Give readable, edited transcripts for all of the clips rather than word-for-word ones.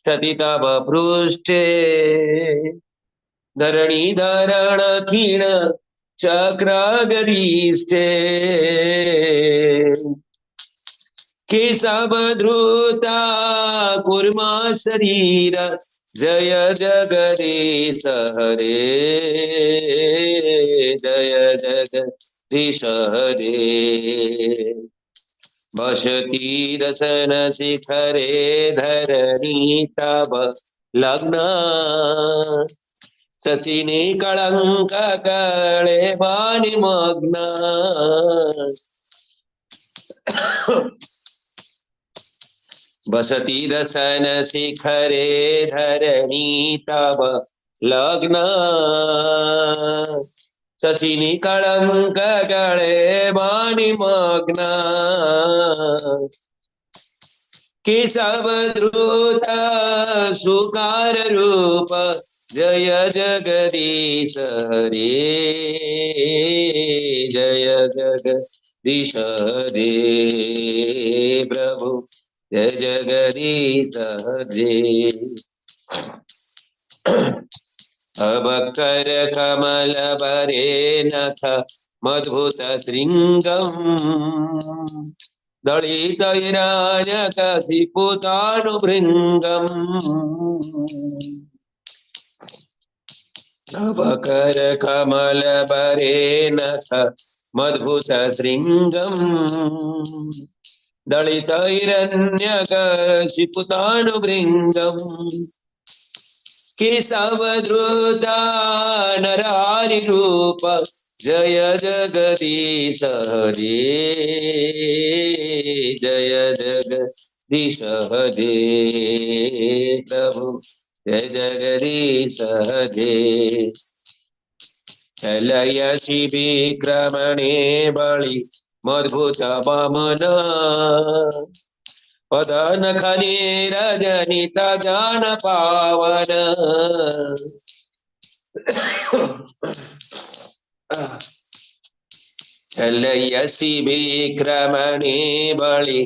स्थिति तव पृष्ठे धरणीधरण क्षीण चक्रगरिष्ठे केशवधृता कुर्मा शरीर जय जगदीश हरे जय जगदीश हरे वसति रसन शिखरे धरणी तव लग्न शशिनी कलंक कलेवानि मग्न वसति रसन शिखरे धरणी तव लग्न शशिनी कलंक कलेवानि मग्न केशवधृत सुकार रूप जय जगदीश हरे जय जगदीश हरे प्रभु जय जगदीश हरे अवकर कमल बरे नथ मधुत श्रृंगम दलित हिरण्यकशिपुतानुभृङ्गम् नवकर कमल बरे नथ मधुत श्रृंगम् दलित हिरण्यकशिपुतानुभृङ्गम् केशवधृता नरहरि रूप जय जगदीश हरे जय जगदीश हरे प्रभु जय जगदीश हरे चलयसि विक्रमणे बलि मद्भुत वामन पदन खने रजनित जान पावन चलयसि विक्रमणे बलि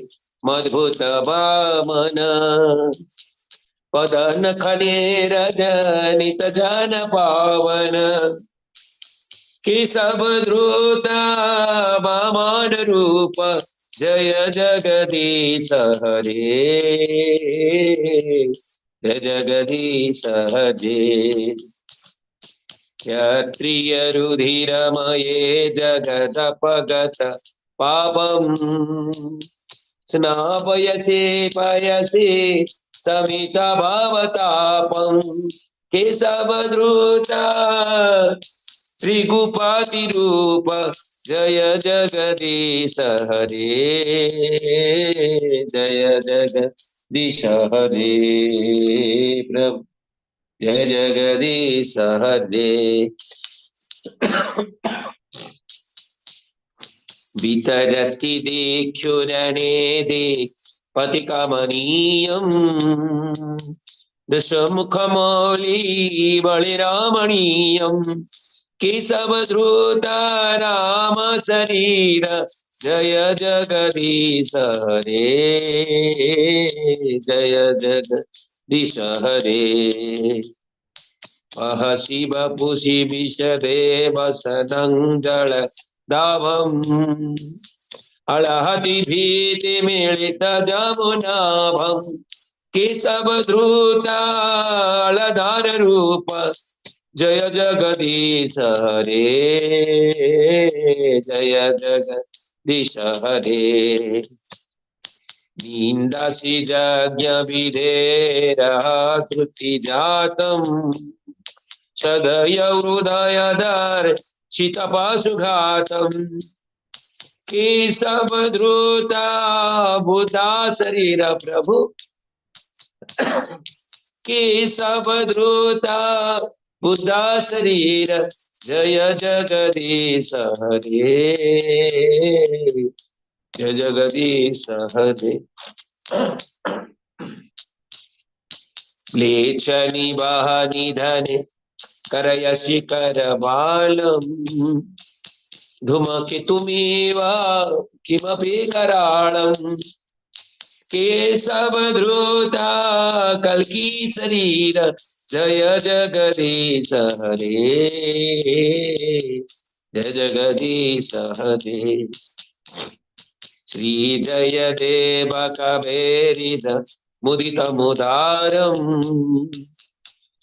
मद्भुत वामन पदन खने रजनित जान पावन केशवधृत वामन रूप जय जगदीश हरे जय जगदीश हरे क्षत्रिय रुधिरमये जगदपगत पापम् स्नापयसे पयसे समित भवतापम् केशवधृत त्रिगुपति रूप जय जगदीश हरे जय जगदीश हरे प्रभु जय जगदीश हरे वितरति दिक्षुरणे दे पतिकमनीयम् दशमुखमौली बलिरामणीयम् केशवधृत राम शरीर जय जगदीश हरे जय जगदीश हरे अह शिव पुषि विषदेव सदंजल दावम् अलहति भीति मिलित जमुनाभम् केशवधृत अलधार रूप जय जगदीश हरे जय जगदीश हरे निंदासि यज्ञ विधेरः श्रुति जातम् सदय हृदयधर शीतपाशुघातम् केशवधृत बुधा शरीर प्रभु केशवधृत बुद्धा शरीर जय जगदीश हरे जय जगदीश हरे क्लेश निवाह निधने करयसि करबालम् धूमकेतुमिव किमपि कराळम् केशव धृता कल्की शरीर जय जगदीश हरे जय जगदीश हरे श्री जय देव कबेरिद मुदित मुदारम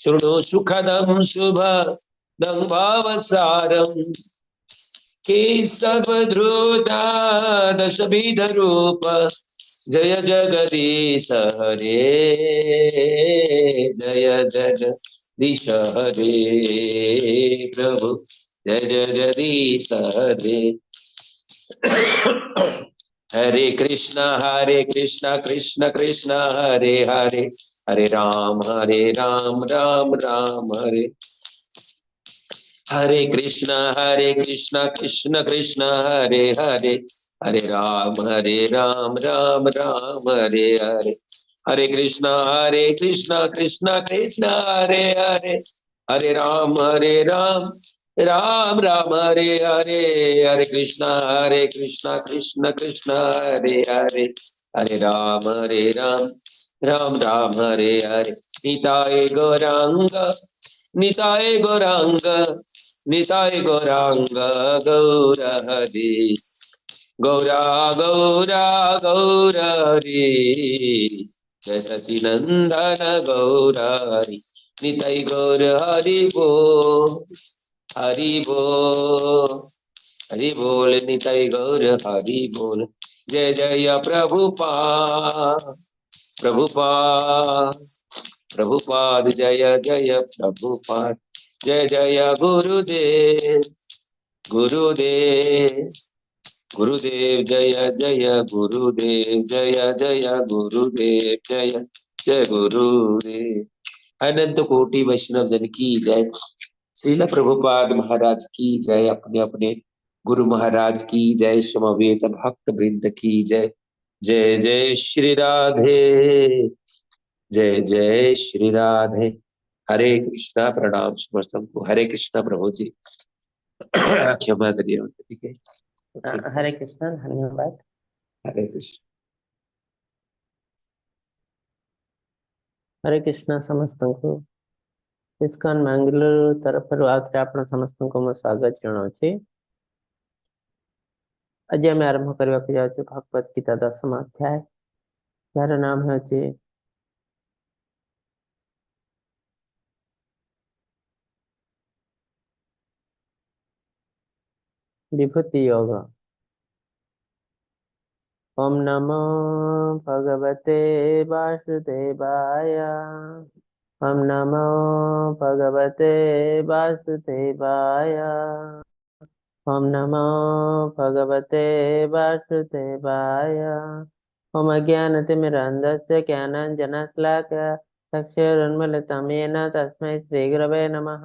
शृणु सुखदम शुभदं भावसारम केशव धृता दशविध रूप जय जगदीश हरे जय जगदीश हरे प्रभु जय जगदीश हरे हरे कृष्णा कृष्ण कृष्ण हरे हरे हरे राम राम राम हरे हरे कृष्णा कृष्ण कृष्ण हरे हरे हरे राम राम राम हरे हरे हरे कृष्णा कृष्ण कृष्ण हरे हरे हरे राम राम राम हरे हरे हरे कृष्णा कृष्ण कृष्ण हरे हरे हरे राम राम राम हरे हरे निताय गौरांग निताय गौरांग गौर हरि गौरा गौरा गौर हरि जय सचिनंदन गौर हरि निताय गौर हरि हरि बोल निताय गौर हरि बोल जय जय प्रभुपाद जय जय प्रभुपाद जय जय गुरुदेव गुरुदेव गुरुदेव जय जय गुरुदेव जय जय गुरुदेव जय जय गुरुदेव अनंत कोटि वैष्णव जन की जय श्रील प्रभुपाद महाराज की जय अपने अपने गुरु महाराज की जय समवेत भक्त वृंद की जय जय जय श्री राधे जय जय श्री राधे हरे कृष्णा प्रणाम समस्तों को हरे कृष्णा प्रभु जी क्षमा करिए ठीक है ठीक हरे कृष्ण धन्यवाद हरे कृष्ण हरे कृष्ण ସମସ୍ତଙ୍କୁ ଇସ୍କନ ମାଙ୍ଗାଲୁରୁ ତରଫରୁ ଆଉଥରେ ଆପଣ ସମସ୍ତଙ୍କୁ ମୁଁ ସ୍ୱାଗତ ଜଣାଉଛି। ଆଜି ଆମେ ଆରମ୍ଭ କରିବାକୁ ଯାଉଛୁ ଭଗବତ ଗୀତା 10ମ ଅଧ୍ୟାୟ, ଯାହାର ନାମ ହେଉଛି विभूति योग। ओम नमो भगवते वासुदेवाय। ओम नमो भगवते वासुदेवाय। ओम नमो भगवते वासुदेवाय। ओम अज्ञानतिमिरान्धस्य ज्ञानाञ्जनशलाकया चक्षुरुन्मीलितं येन तस्मै श्रीगुरवे नमः।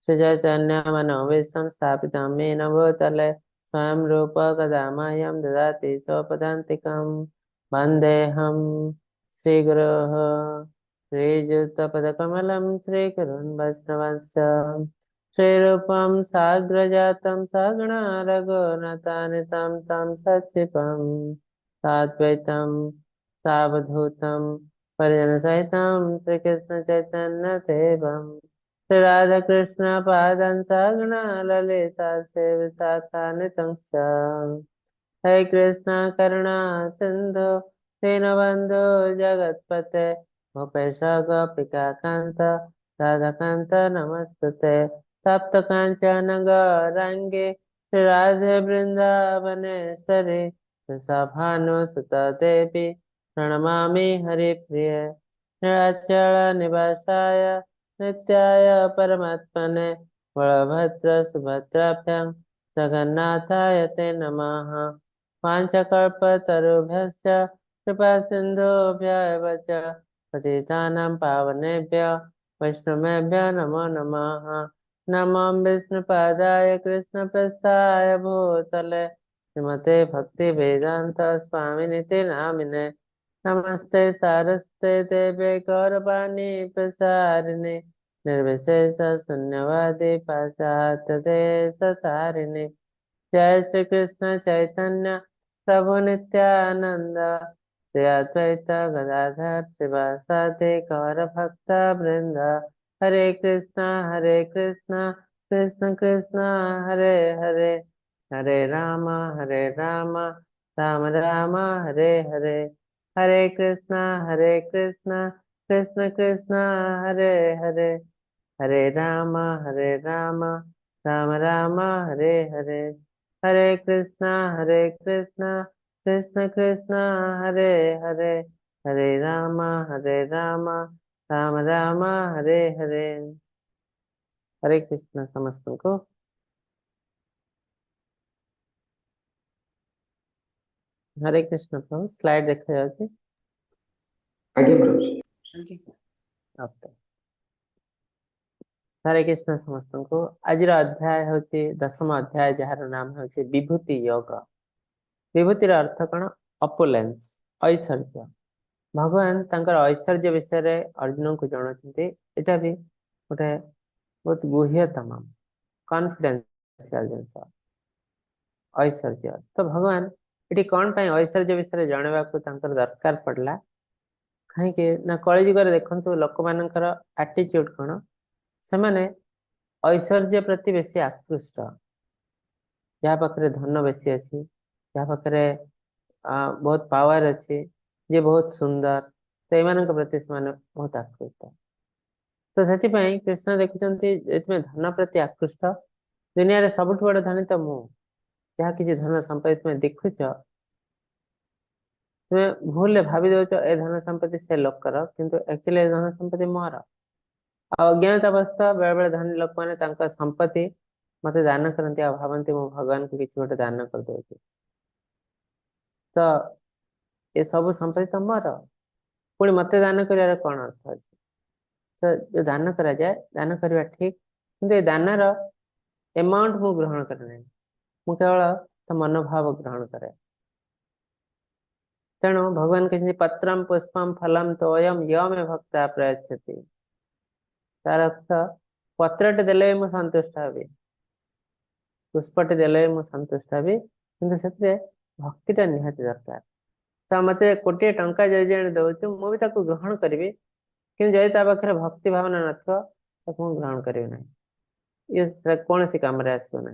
श्रीचैतन्यमनोभीष्टं स्थापितं येन भूतले स्वयं रूप कदा मह्यं ददाति स्वपदान्तिकं वन्देऽहं श्रीगुरोः श्रीयुतपदकमलं श्रीगुरुन् वैष्णवंश्च श्रीरूपं साग्रजातं सगुणा रघुनाथान्वितं तं सच्चिवं साद्वैतं सावधूतं परिजनसहितं श्रीकृष्णचैतन्यदेवं श्रीराधाकृष्ण पादं सगुणा ललिता श्रीविशाखान्वितं च हे कृष्ण करुणा सिन्धु दीनबन्धो जगत्पते गोपेश गोपिका कान्त राधाकान्त नमस्तुते तप्त कांचन गौरांगे श्री राधे वृंदावनेश्वरी भानुसुत देवी प्रणमामि हरिप्रिये नीलाचल निवासाय नित्याय परमात्मने बलभद्र सुभद्राभ्यां जगन्नाथाय ते नमः। वाञ्छकल्पतरुभ्यश्च कृपा सिन्धुभ्यः च पतितानां पावनेभ्यो वैष्णवेभ्यो नमो नमः। नमो विष्णुपादाय कृष्णप्रस्थाय भूतले श्रीमते भक्तिवेदान्त स्वामिनिति नामिने नमस्ते सारस्वते देवे गौरवाणी प्रसारिणे निर्विशेष शून्यवादी पाश्चात्य जय श्री कृष्ण चैतन्य प्रभु नित्यानंद श्री अद्वैत गदाधर शिवासादि गौर भक्त वृंद। हरे कृष्णा कृष्ण कृष्ण हरे हरे, हरे राम राम राम हरे हरे। हरे कृष्णा कृष्ण कृष्ण हरे हरे, हरे राम राम राम हरे हरे। हरे कृष्णा कृष्ण कृष्ण हरे हरे, हरे राम राम हरे हरे। हरे कृष्ण समस्त को। हरे कृष्ण प्रभु स्लाइड देखा जाଉଛି। आगे प्रभु। ओके। हरे कृष्ण समस्त को। आज अध्याय होची 10ମ अध्याय जार नाम होची विभूति योग। विभूतिर अर्थ कौन? अपुलेंस, ऐश्वर्य। भगवान तांकर ऐश्वर्य विषय रे अर्जुन को जणाउछन्ती। एटा भी गोटे बहुत गुह्यतम कॉन्फिडेंशियल जिनस ऐश्वर्य। तो भगवान एटी कौन पाई ऐश्वर्य विषय जणेबा को तांकर दरकार पड़ला? कहीं ना कलिजुगर देखंतु लोक मानकर एटीट्यूड कौन? से माने ऐश्वर्य प्रति बेसी आकृष्ट। जहाँ पाखरे धन बेसी अच्छी, जहाँ पाखरे बहुत पावर अच्छी, जे बहुत सुंदर, तो एमान प्रति से बहुत आकृष्ट। तो से कृष्ण देखुंत धन प्रति आकृष्ट, दुनिया रे सबुठ बड़ धनी तो मु, जहाँ किसी धन संपत्ति तुम्हें देखुच, तुम्हें भूल भावी दौच ए धन संपत्ति से लोकर, किंतु एक्चुअली धन संपत्ति मोर। अज्ञात अवस्था बेले बेले धनी लोक मैंने संपत्ति मत दान करती आ भावती मु भगवान को किसी गोटे दान कर दौची, तो ये सब संपत्ति तो मोर, पुणी मत दान कर कौन अर्थ अच्छे? तो जो दान करा जाए, दान करवा ठीक, किंतु ये दानर एमाउंट मु ग्रहण करे, मु केवल तो मनोभाव ग्रहण करे। तेणु भगवान कहते पत्रम पुष्पम फलम तो अयम यमे भक्ता प्रयच्छति। तार अर्थ पत्रटे देले मु संतुष्ट हेबी, पुष्पटे देले मु संतुष्ट हेबी, किंतु से भक्तिटा निहाती दरकार। तो मत कोटे टंका जदि दौचु मु भी ताको ग्रहण करी, कि जदि ता पाखे भक्ति भावना नथिबो ताको ग्रहण करियो नहीं, ये कौन सी काम आसो ना।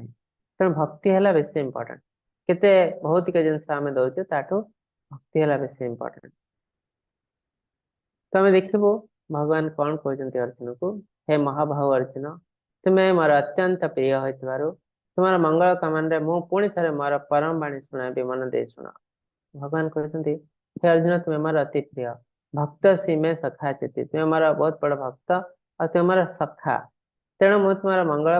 तेणु भक्ति है बेस इंपोर्टेंट। केते भौतिक जिनस आम दौचे ताठू भक्ति है बेस इंपोर्टेंट। तो आम देखू भगवान कौन कहते अर्जुन को, हे महाभाव अर्जुन, तुम्हें मोर अत्यंत प्रिय हो तुम्हारा मंगल कामना मु पुणी थे मोर परम बाणी शुणाबी, मन दे शुण। भगवान कहते हे अर्जुन तुम्हें मोर अति प्रिय भक्त सी में सखा चेती, तुम्हें मोर बहुत बड़ भक्त और तुम्हें मोर सखा, तेणु मु तुम्हारा मंगल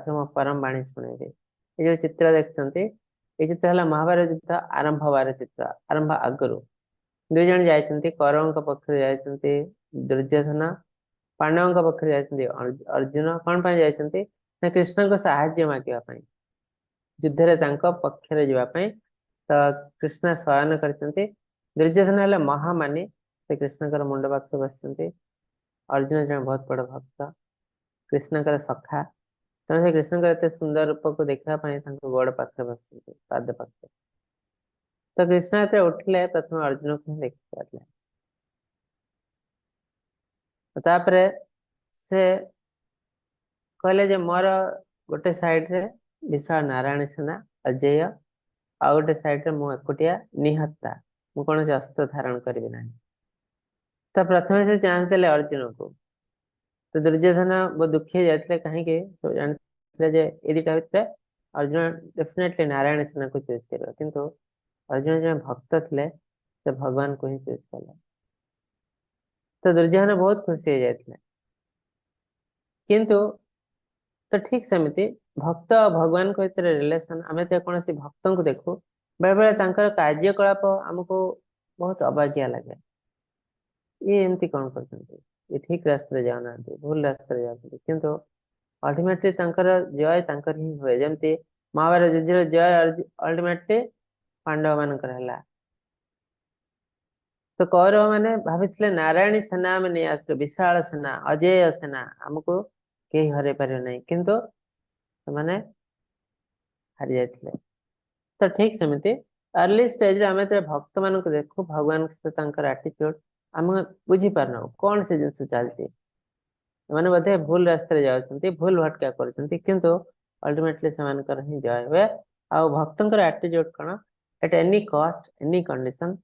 तुम परम बाणी शुणेबी। ये जो चित्र देखते ये चित्र है महाभारत युद्ध आरंभ हबार चित्र। आरंभ आगु दुई जन जाइछन्ति, कौरवों पक्ष जाइछन्ति दुर्योधन, पांडवों पक्ष जाइछन्ति अर्जुन। कौन पाई जाइछन्ति ना कृष्ण को सहाय्य मागिबा पई, युद्ध रे तांको पक्ष रे जिबा पई। तो कृष्ण शयन करछन्ति, दुर्योधन हले महामानी, से कृष्ण कर मुंड पाखे बसछन्ति। अर्जुन जन बहुत बड़ भक्त, कृष्ण कर सखा, तेणु से कृष्ण एते सुंदर रूप को देखा गोड़ पाखे बसछन्ति, पाद पाखे। तो कृष्ण एते उठिले प्रथम अर्जुन को देखि पारले। तापरे से कहले जे मोर गोटे साइड रे विशाल नारायण सेना अजय, आ गोटे साइड रे मु एकुटिया निहत्ता, मु कौन अस्त्र धारण करी ना। तो प्रथम से चांस देले अर्जुन को। तो दुर्योधन बहुत दुखी जाते कहीं तो जानते जे ये दुटा भितर अर्जुन डेफिनेटली नारायण सेना को चूज कर, किंतु अर्जुन जो भक्त थे से भगवान को ही चूज कले। तो दुर्योधन बहुत खुशी हो जाते, किंतु तो ठीक सेमती भक्त भगवान को भीतर रिलेशन आम कौन भक्त को देखू बेले बेले कार्यकलाप आमको बहुत अबागिया लगे। ये एमती कौन कर ये ठीक रास्ते जाऊना, भूल रास्ते जाते, किंतु अल्टीमेटली जय तांकर ही हुए। जमती महाभारत युद्ध जय अल्टीमेटली पांडव मानकर है। तो कौरव मैंने भाभी नारायणी सेना में नहीं आस विशाल सेना अजय सेना आमको कहीं हर पारे नहीं, किंतु मैंने हारी जाते। तो ठीक सेमती अर्ली स्टेज आम भक्त मान देखू भगवान सहित आटीट्यूड आम बुझी पारना कौन से जिन चलती मैंने बोधे भूल रास्ते जाती भूल भटका किंतु अल्टिमेटली से ही जय हुए आ भक्तर आटीट्यूड कौन at any cost any condition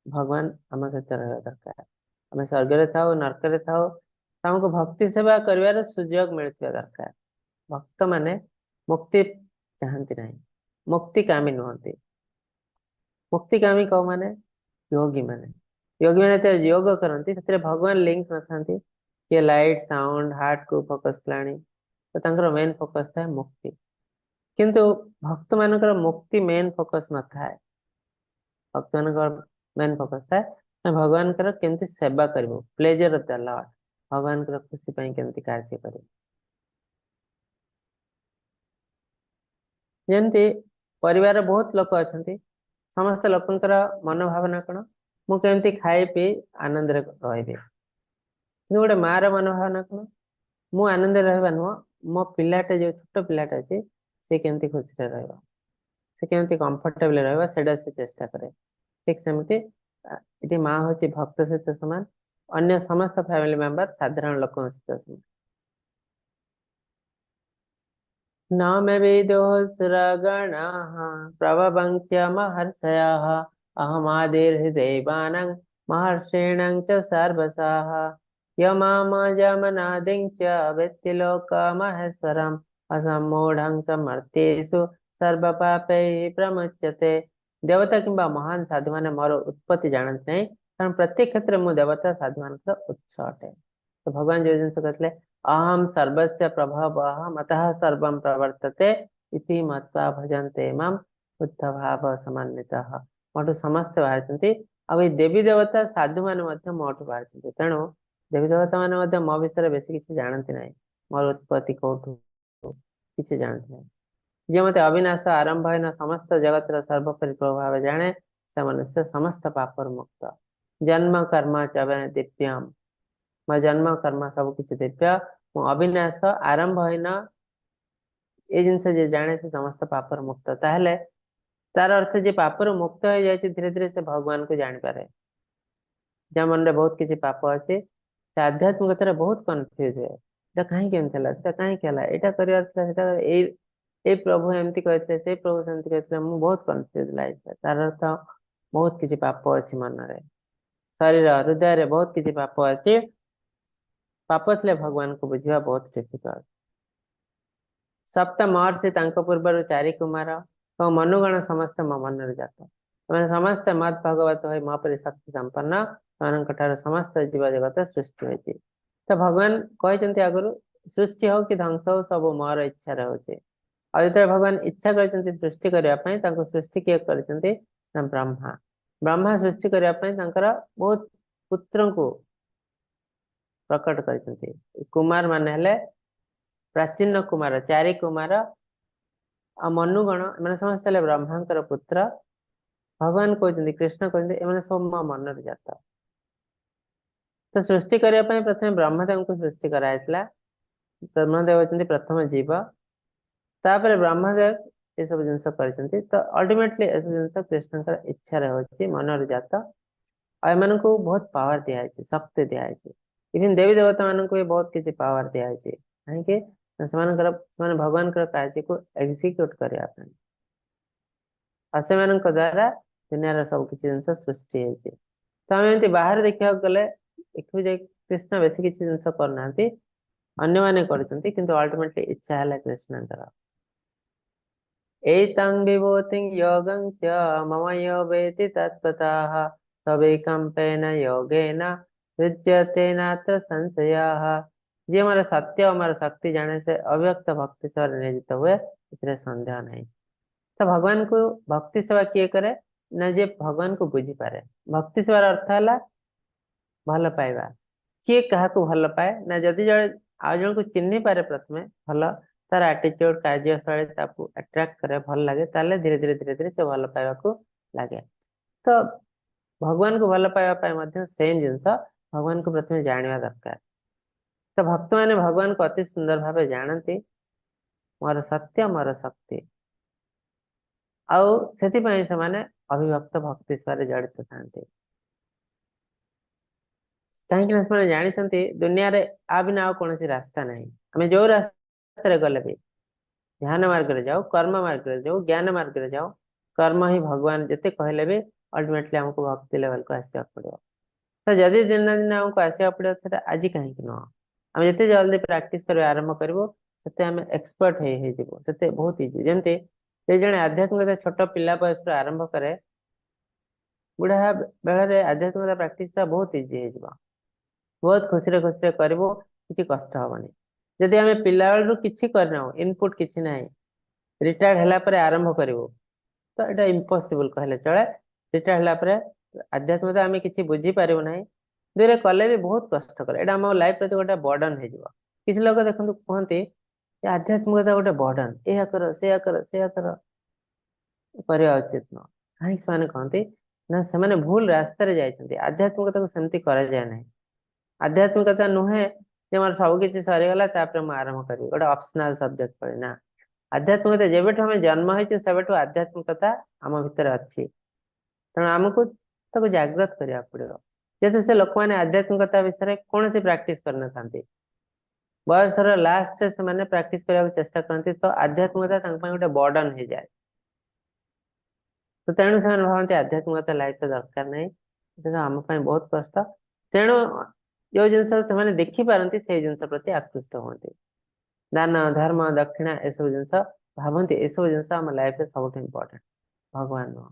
भगवान आम सहित रहा दरकार आम स्वर्ग रे था नरक था हमको भक्ति सेवा कर सुजोग मिलता दरकार भक्त माने मुक्ति चाहती ना मुक्ति कामी नुहति मुक्ति कामी कौ माने योगी माने योग करती भगवान लिंक न था ये लाइट साउंड हार्ट को फोकस कलानी तो मेन फोकस था मुक्ति किंतु भक्त मानकर मुक्ति मेन फोकस न था भक्त मान मेन फोकस था भगवान केमती सेवा कर प्लेजर द लॉर्ड भगवान खुशी केमती कार्य कर जमती परिवार बहुत लोक अच्छा समस्त लोकंर मनोभावना कौन मुझे खाई पी आनंद रही गोटे मार मनोभावना कौन मु आनंद रहा नुह मो पिलाटे जो छोट पिलाटे अच्छे सी केमती खुशी से केमती कंफर्टेबल रहा से चेष्टा करे ठीक सेमती ये माँ हूँ भक्त सहित सामान अन्य समस्त फैमिली मेंबर साधारण लोक सहित सामान न मे विदुःसुरगणाः प्रभवन्त्य महर्षयः अहमादिर्हृदेवानां महर्षीणां च सर्वसाः यमामजमनादिं च वेत्ति लोकमहेश्वरम् असम्मूढं समर्थ्येषु सर्वपापैः प्रमुच्यते देवता किंबा महान साधु माने मोर उत्पत्ति जानते नहीं कारण प्रत्येक क्षेत्र में देवता साधु मान उत्स अटे तो भगवान जो जिन कहते अहम सर्वस्य प्रभवः अतः सर्वं प्रवर्तते इति मत्वा भजन्ते माम बुद्ध भाव समन्वितः मोठु समस्त बाहर अब ये देवी देवता साधु मान मोठु बाहर तेणु देवी देवता मान मो विषय बेसी किसी जानती ना मोर उत्पत्ति कौटू किसी जानती ना जी मत अविनाश आरंभ है समस्त जगत सर्वोपरि प्रभाव जाने से मनुष्य समस्त पापर मुक्त जन्म कर्म च दिव्यम मैं जन्म कर्म सब किसी दिव्य अविनाश आरंभ है ये जिन जाने से समस्त पापर मुक्त ताहले तार अर्थ जे पापर मुक्त हो जाए धीरे धीरे से भगवान को जानीपे जहाँ मन में बहुत किसी पाप अच्छे से आध्यात्मिकतार बहुत कन्फ्यूज हुए कहीं कहीं यहाँ ए प्रभु एमती कहते से प्रभु सेमती कहते मुझे बहुत कन्फ्यूज लाइफ तार अर्थ बहुत किसी पाप अच्छी मन रे शरीर हृदय रे बहुत किसी पाप अच्छे पाप थे भगवान को बुझा बहुत डिफिकल्ट सप्त महर्षि पूर्व चारि कुमार तो मनुगण समस्त मो मन जात समस्त मत भगवत हो मोपरी शक्ति संपन्न समस्त जीव जगत सृष्टि होती तो भगवान कहते आगु सृष्टि हो कि ध्वंस हो सब मोर इच्छा रोचे जो भगवान इच्छा कर सृष्टि करने सृष्टि किए कर ब्रह्मा ब्रह्मा सृष्टि करने बहुत पुत्र को प्रकट कर कुमार मान प्राचीन कुमार चारि कुमार आ मनुगण मैंने समस्त ब्रह्मांकर पुत्र भगवान कहते कृष्ण कहते एम सब मो मन जात तो सृष्टि करने प्रथम ब्रह्मदेव को सृष्टि कराइला ब्रह्मदेव होती प्रथम जीव तापर ब्रह्मदेव ये सब जिन तो अल्टीमेटली ये सब जिन कृष्ण इच्छा रही मन जात आम को बहुत पावर दिखाई शक्ति दिखाई इवन देवी देवता मान भी बहुत किसी पावर दिखाई कहीं भगवान कार्य को एक्जिक्यूट करने द्वारा दुनिया सब किसी जिन सृष्टि होती तो आम एमती बाहर देखा गले देखु कृष्ण बेसी किसी जिन करना अन्य माने किंतु अल्टीमेटली इच्छा है कृष्णकर एतं विभूतिं योगं च मम यो वेति तत्त्वतः तवेकंपेन योगेन युज्यते नात्र संशयः जे हमारा सत्य हमारा शक्ति जाने से अव्यक्त भक्ति सेवा नियोजित हुए इसलिए संदेह नहीं तो भगवान को भक्ति सेवा किए करे न जे भगवान को बुझी पारे भक्ति सेवार अर्थ है भल पाइबा किए क्या भल पाए ना जदि जड़े आज जन को चिन्ह पारे प्रथमे भल तार आटीट्यूड कार्यशैली अट्राक्ट करे भल लगे ताले धीरे धीरे धीरे धीरे से भल पाइबा को लगे तो भगवान को भल पाइबा सेम जिनस भगवान को प्रथमे जानिबा दरकार तो भक्त माने भगवान को अति सुंदर भाव जानती मोर सत्य मोर शक्ति ଆଉ ସେଥିପାଇଁ ସେମାନେ ଅବିଭକ୍ତ ଭକ୍ତି ସେବାରେ ଜଡିତ ଥାନ୍ତି। କାହିଁକି ନା ସେମାନେ ଜାଣିଛନ୍ତି ଦୁନିଆରେ ଆ ବିନା ଆଉ କୌଣସି ରାସ୍ତା ନାହିଁ। ଆମେ ଯୋଉ ରାସ୍ତାରେ ଗଲେ ବି, ଧ୍ୟାନ ମାର୍ଗରେ ଯାଉ, କର୍ମ ମାର୍ଗରେ ଯାଉ, ଜ୍ଞାନ ମାର୍ଗରେ ଯାଉ, କର୍ମ ହିଁ ଭଗବାନ ଯେତେ କହିଲେ ବି ଅଲ୍ଟିମେଟଲି ଆମକୁ ଭକ୍ତି ଲେଭେଲକୁ ଆସିବାକୁ ପଡିବ। ତ ଯଦି ଦିନେ ନା ଦିନେ ଆମକୁ ଆସିବାକୁ ପଡିବ, ସେଟା ଆଜି କାହିଁକି ନୁହଁ। ଆମେ ଯେତେ ଜଲ୍ଦି ପ୍ରାକ୍ଟିସ କରିବା ଆରମ୍ଭ କରିବୁ, ସେତେ ଆମେ ଏକ୍ସପର୍ଟ ହେଇଯିବୁ, ସେତେ ବହୁତ ଇଜି। ଯେମିତି ସେ ଜଣେ ଆଧ୍ୟାତ୍ମିକତା ଛୋଟ ପିଲା ବୟସରୁ ଆରମ୍ଭ କରେ, ବୁଢା ବେଳରେ ଆଧ୍ୟାତ୍ମିକତା ପ୍ରାକ୍ଟିସ ଟା ବହୁତ ଇଜି ହେଇଯିବ। ବହୁତ ଖୁସିରେ ଖୁସିରେ କରିବୁ, କିଛି କଷ୍ଟ ହବନି। ଯଦି ଆମେ ପିଲାବେଳରୁ କିଛି କରିନାଉ, ଇନପୁଟ କିଛି ନାହିଁ, ରିଟାୟାର୍ଡ ହେଲା ପରେ ଆରମ୍ଭ କରିବୁ, ତ ଏଇଟା ଇମ୍ପସିବଲ କହିଲେ ଚଳେ। ରିଟାୟାର୍ଡ ହେଲା ପରେ ଆଧ୍ୟାତ୍ମିକତା ଆମେ କିଛି ବୁଝିପାରିବୁ ନାହିଁ, ଦୁଇରେ କଲେ ବି ବହୁତ କଷ୍ଟକର। ଏଇଟା ଆମ ଲାଇଫ ପ୍ରତି ଗୋଟେ ବର୍ଡନ ହେଇଯିବ। କିଛି ଲୋକ ଦେଖନ୍ତୁ କୁହନ୍ତି ଯେ ଆଧ୍ୟାତ୍ମିକତା ଗୋଟେ ବର୍ଡନ, ଏଇଆ କର, ସେଇଆ କର, ସେଇଆ କର, କରିବା ଉଚିତ ନୁହଁ। କାହିଁକି ସେମାନେ କହନ୍ତି ନା ସେମାନେ ଭୁଲ ରାସ୍ତାରେ ଯାଇଛନ୍ତି। ଆଧ୍ୟାତ୍ମିକତାକୁ ସେମିତି କରାଯାଏ ନାହିଁ। ଆଧ୍ୟାତ୍ମିକତା ନୁହେଁ ଯେ ମୋର ସବୁ କିଛି ସରିଗଲା ତାପରେ ମୁଁ ଆରମ୍ଭ କରିବି, ଗୋଟେ ଅପସନାଲ ସବଜେକ୍ଟ ପରି ନା। ଆଧ୍ୟାତ୍ମିକତା ଯେବେଠୁ ଆମେ ଜନ୍ମ ହେଇଛୁ ସେବେଠୁ ଆଧ୍ୟାତ୍ମିକତା ଆମ ଭିତରେ ଅଛି। ତେଣୁ ଆମକୁ ତାକୁ ଜାଗ୍ରତ କରିବାକୁ ପଡିବ। ଯେହେତୁ ସେ ଲୋକମାନେ ଆଧ୍ୟାତ୍ମିକତା ବିଷୟରେ କୌଣସି ପ୍ରାକ୍ଟିସ କରିନଥାନ୍ତି, ବୟସର ଲାଷ୍ଟରେ ସେମାନେ ପ୍ରାକ୍ଟିସ କରିବାକୁ ଚେଷ୍ଟା କରନ୍ତି, ତ ଆଧ୍ୟାତ୍ମିକତା ତାଙ୍କ ପାଇଁ ଗୋଟେ ବର୍ଡନ ହେଇଯାଏ। ତ ତେଣୁ ସେମାନେ ଭାବନ୍ତି ଆଧ୍ୟାତ୍ମିକତା ଲାଇଫରେ ଦରକାର ନାହିଁ, କିନ୍ତୁ ଆମ ପାଇଁ ବହୁତ କଷ୍ଟ। ତେଣୁ ଯୋଉ ଜିନିଷ ସେମାନେ ଦେଖିପାରନ୍ତି ସେଇ ଜିନିଷ ପ୍ରତି ଆକୃଷ୍ଟ ହୁଅନ୍ତି। ଦାନ, ଧର୍ମ, ଦକ୍ଷିଣା ଏସବୁ ଜିନିଷ ଭାବନ୍ତି, ଏସବୁ ଜିନିଷ ଆମ ଲାଇଫରେ ସବୁଠୁ ଇମ୍ପୋର୍ଟାଣ୍ଟ, ଭଗବାନ ନୁହଁ।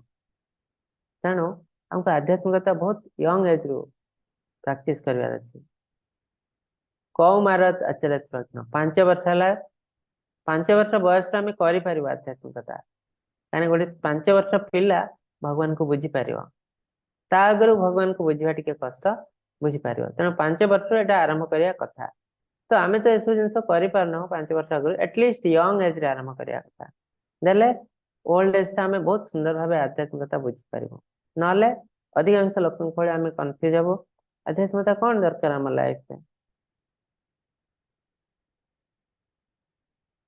ତେଣୁ ଆମକୁ ଆଧ୍ୟାତ୍ମିକତା ବହୁତ ୟଙ୍ଗ ଏଜରୁ ପ୍ରାକ୍ଟିସ କରିବାର ଅଛି। କୌମାରତ ଆଚରତ ରତ୍ନ, 5 ବର୍ଷ ହେଲା, 5 ବର୍ଷ ବୟସରେ ଆମେ କରିପାରିବା ଆଧ୍ୟାତ୍ମିକତା। କାହିଁକି ଗୋଟେ 5 ବର୍ଷ ପିଲା ଭଗବାନଙ୍କୁ ବୁଝିପାରିବ, ତା ଆଗରୁ ଭଗବାନଙ୍କୁ ବୁଝିବା ଟିକେ କଷ୍ଟ, ବୁଝିପାରିବ। ତେଣୁ 5 ବର୍ଷରୁ ଏଇଟା ଆରମ୍ଭ କରିବା କଥା। ତ ଆମେ ତ ଏସବୁ ଜିନିଷ କରିପାରୁନାହୁଁ 5 ବର୍ଷ ଆଗରୁ, ଆଟଲିଷ୍ଟ ୟଙ୍ଗ ଏଜରେ ଆରମ୍ଭ କରିବା କଥା। ଦେଲେ ଓଲ୍ଡ ଏଜଟା ଆମେ ବହୁତ ସୁନ୍ଦର ଭାବେ ଆଧ୍ୟାତ୍ମିକତା ବୁଝିପାରିବୁ। ନହେଲେ ଅଧିକାଂଶ ଲୋକଙ୍କ ଭଳି ଆମେ କନଫ୍ୟୁଜ ହବୁ, ଆଧ୍ୟାତ୍ମିକତା କଣ ଦରକାର ଆମ ଲାଇଫରେ।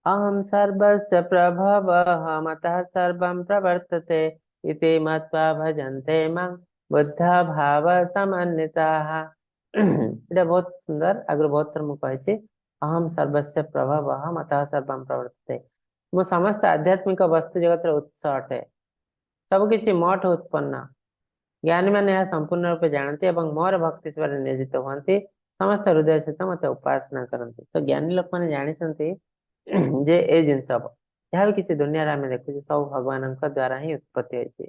अहम सर्वस्य प्रभवः मतः सर्वं प्रवर्तते इति मत्वा भजन्ते मां बुद्धा भाव समन्विताः। এটা ବହୁତ ସୁନ୍ଦର, ଆଗରୁ ବହୁତ ଥର ମୁଁ କହିଛି। ଅହମ ସର୍ବସ୍ୟ ପ୍ରଭବଃ ମତଃ ସର୍ବଂ ପ୍ରବର୍ତ୍ତତେ, ମୁଁ ସମସ୍ତ ଆଧ୍ୟାତ୍ମିକ ବସ୍ତୁ ଜଗତର ଉତ୍ସ ଅଟେ, ସବୁକିଛି ମୋଠୁ ଉତ୍ପନ୍ନ। ଜ୍ଞାନୀମାନେ ଏହା ସମ୍ପୂର୍ଣ୍ଣ ରୂପେ ଜାଣନ୍ତି ଏବଂ ମୋର ଭକ୍ତି ସେବାରେ ନିୟୋଜିତ ହୁଅନ୍ତି, ସମସ୍ତ ହୃଦୟ ସହିତ ମତେ ଉପାସନା କରନ୍ତି। ତ ଜ୍ଞାନୀ ଲୋକମାନେ ଜାଣିଛନ୍ତି ଯେ ଏ ଜିନିଷ ଯାହା ବି କିଛି ଦୁନିଆରେ ଆମେ ଦେଖୁଛୁ ସବୁ ଭଗବାନଙ୍କ ଦ୍ଵାରା ହିଁ ଉତ୍ପତ୍ତି ହେଇଛି।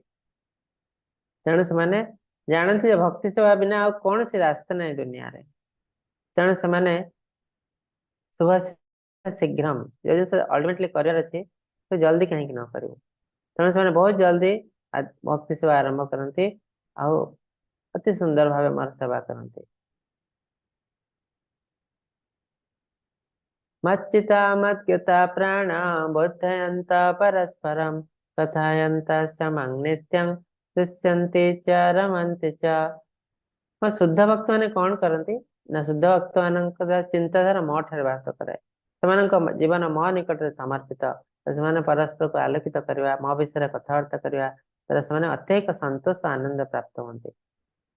ତେଣୁ ସେମାନେ ଜାଣନ୍ତି ଯେ ଭକ୍ତି ସେବା ବିନା ଆଉ କୌଣସି ରାସ୍ତା ନାହିଁ ଦୁନିଆରେ। ତେଣୁ ସେମାନେ ଶୁଭ ଶୀଘ୍ରମ, ଯୋଉ ଜିନିଷ ଅଲ୍ଟିମେଟଲି କରିବାର ଅଛି ତ ଜଲ୍ଦି କାହିଁକି ନ କରିବୁ। ତେଣୁ ସେମାନେ ବହୁତ ଜଲ୍ଦି ଭକ୍ତି ସେବା ଆରମ୍ଭ କରନ୍ତି, ଆଉ ଅତି ସୁନ୍ଦର ଭାବେ ମୋର ସେବା କରନ୍ତି। मच्चिता मद्गता प्राणा बोधयन्त परस्परं कथयन्तश्च मं नित्यं तुष्यन्ति च रमन्ति च। ଶୁଦ୍ଧ ଭକ୍ତ ମାନେ କଣ କରନ୍ତି ନା, ଶୁଦ୍ଧ ଭକ୍ତ ମାନଙ୍କ ଚିନ୍ତାଧାରା ମୋ ଠାରେ ବାସ କରେ, ସେମାନଙ୍କ ଜୀବନ ମୋ ନିକଟରେ ସମର୍ପିତ। ସେମାନେ ପରସ୍ପରକୁ ଆଲୋକିତ କରିବା, ମୋ ବିଷୟରେ କଥାବାର୍ତ୍ତା କରିବା ଦ୍ୱାରା ସେମାନେ ଅତ୍ୟଧିକ ସନ୍ତୋଷ ଆନନ୍ଦ ପ୍ରାପ୍ତ ହୁଅନ୍ତି।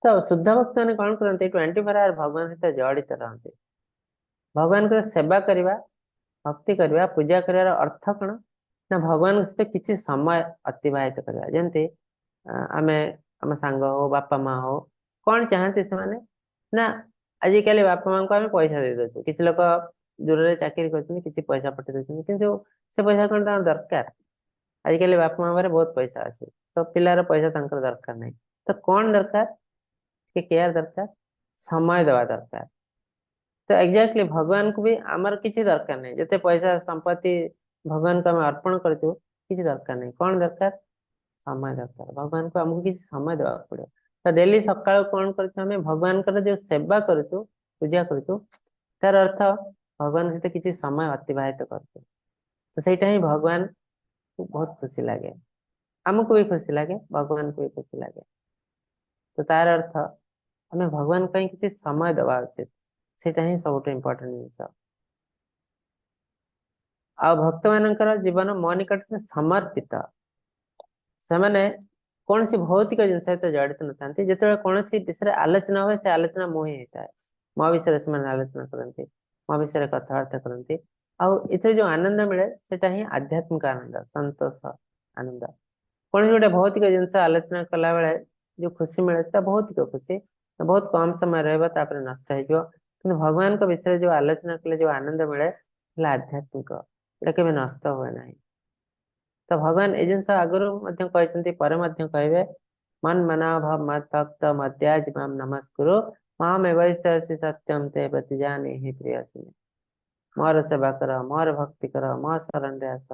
ତ ଶୁଦ୍ଧ ଭକ୍ତ ମାନେ କଣ କରନ୍ତି, 24 ଆୱାର ଭଗବାନ ସହିତ ଜଡିତ ରହନ୍ତି। ଭଗବାନଙ୍କର ସେବା କରିବା, ଭକ୍ତି କରିବା, ପୂଜା କରିବାର ଅର୍ଥ କଣ ନା ଭଗବାନଙ୍କ ସହିତ କିଛି ସମୟ ଅତିବାହିତ କରିବା। ଯେମିତି ଆମେ ଆମ ସାଙ୍ଗ ହଉ, ବାପା ମା ହଉ, କଣ ଚାହାନ୍ତି ସେମାନେ ନା ଆଜିକାଲି ବାପା ମାଙ୍କୁ ଆମେ ପଇସା ଦେଇ ଦଉଛୁ। କିଛି ଲୋକ ଦୂରରେ ଚାକିରି କରୁଛନ୍ତି, କିଛି ପଇସା ପଠେଇ ଦଉଛନ୍ତି, କିନ୍ତୁ ସେ ପଇସା କଣ ତାଙ୍କର ଦରକାର। ଆଜିକାଲି ବାପା ମା ପାଖରେ ବହୁତ ପଇସା ଅଛି, ତ ପିଲାର ପଇସା ତାଙ୍କର ଦରକାର ନାହିଁ। ତ କଣ ଦରକାର, ଟିକେ କେୟାର ଦରକାର, ସମୟ ଦେବା ଦରକାର। ତ ଏକ୍ଜାକ୍ଟଲି ଭଗବାନଙ୍କୁ ବି ଆମର କିଛି ଦରକାର ନାହିଁ। ଯେତେ ପଇସା ସମ୍ପତ୍ତି ଭଗବାନଙ୍କୁ ଆମେ ଅର୍ପଣ କରିଛୁ, କିଛି ଦରକାର ନାହିଁ। କଣ ଦରକାର, ସମୟ ଦରକାର। ଭଗବାନଙ୍କୁ ଆମକୁ କିଛି ସମୟ ଦେବାକୁ ପଡିବ। ତ ଡେଲି ସକାଳୁ କଣ କରୁଛୁ, ଆମେ ଭଗବାନଙ୍କର ଯୋଉ ସେବା କରୁଛୁ, ପୂଜା କରୁଛୁ, ତାର ଅର୍ଥ ଭଗବାନଙ୍କ ସହିତ କିଛି ସମୟ ଅତିବାହିତ କରୁଛୁ। ତ ସେଇଟା ହିଁ ଭଗବାନଙ୍କୁ ବହୁତ ଖୁସି ଲାଗେ, ଆମକୁ ବି ଖୁସି ଲାଗେ, ଭଗବାନଙ୍କୁ ବି ଖୁସି ଲାଗେ। ତ ତାର ଅର୍ଥ ଆମେ ଭଗବାନ ପାଇଁ କିଛି ସମୟ ଦେବା ଉଚିତ, ସେଇଟା ହିଁ ସବୁଠୁ ଇମ୍ପୋର୍ଟାଣ୍ଟ ଜିନିଷ। ଆଉ ଭକ୍ତ ମାନଙ୍କର ଜୀବନ ମୋ ନିକଟରେ ସମର୍ପିତ। ସେମାନେ କୌଣସି ଭୌତିକ ଜିନିଷ ସହିତ ଜଡିତ ନଥାନ୍ତି। ଯେତେବେଳେ କୌଣସି ବିଷୟରେ ଆଲୋଚନା ହୁଏ, ସେ ଆଲୋଚନା ମୋ ହିଁ ହେଇଥାଏ। ମୋ ବିଷୟରେ ସେମାନେ ଆଲୋଚନା କରନ୍ତି, ମୋ ବିଷୟରେ କଥାବାର୍ତ୍ତା କରନ୍ତି। ଆଉ ଏଥିରେ ଯୋଉ ଆନନ୍ଦ ମିଳେ ସେଟା ହିଁ ଆଧ୍ୟାତ୍ମିକ ଆନନ୍ଦ, ସନ୍ତୋଷ ଆନନ୍ଦ। କୌଣସି ଗୋଟେ ଭୌତିକ ଜିନିଷ ଆଲୋଚନା କଲା ବେଳେ ଯୋଉ ଖୁସି ମିଳେ ସେଟା ଭୌତିକ ଖୁସି, ବହୁତ କମ ସମୟ ରହିବ, ତାପରେ ନଷ୍ଟ ହେଇଯିବ। କିନ୍ତୁ ଭଗବାନଙ୍କ ବିଷୟରେ ଯୋଉ ଆଲୋଚନା କଲେ ଯୋଉ ଆନନ୍ଦ ମିଳେ ହେଲା ଆଧ୍ୟାତ୍ମିକ, ଏଟା କେବେ ନଷ୍ଟ ହୁଏ ନାହିଁ। ତ ଭଗବାନ ଏଇ ଜିନିଷ ଆଗରୁ ମଧ୍ୟ କହିଛନ୍ତି, ପରେ ମଧ୍ୟ କହିବେ, ମନ ମନାଭବ ମତ ଭକ୍ତ ମଦ୍ୟାଜ ମାମ ନମସ୍କୁରୁ ମାମ ଏବୈଶ୍ୟସି ସତ୍ୟମ ତେ ପ୍ରତିଜାନେ ହି ପ୍ରିୟସି। ମୋର ସେବା କର, ମୋର ଭକ୍ତି କର, ମୋ ଶରଣରେ ଆସ।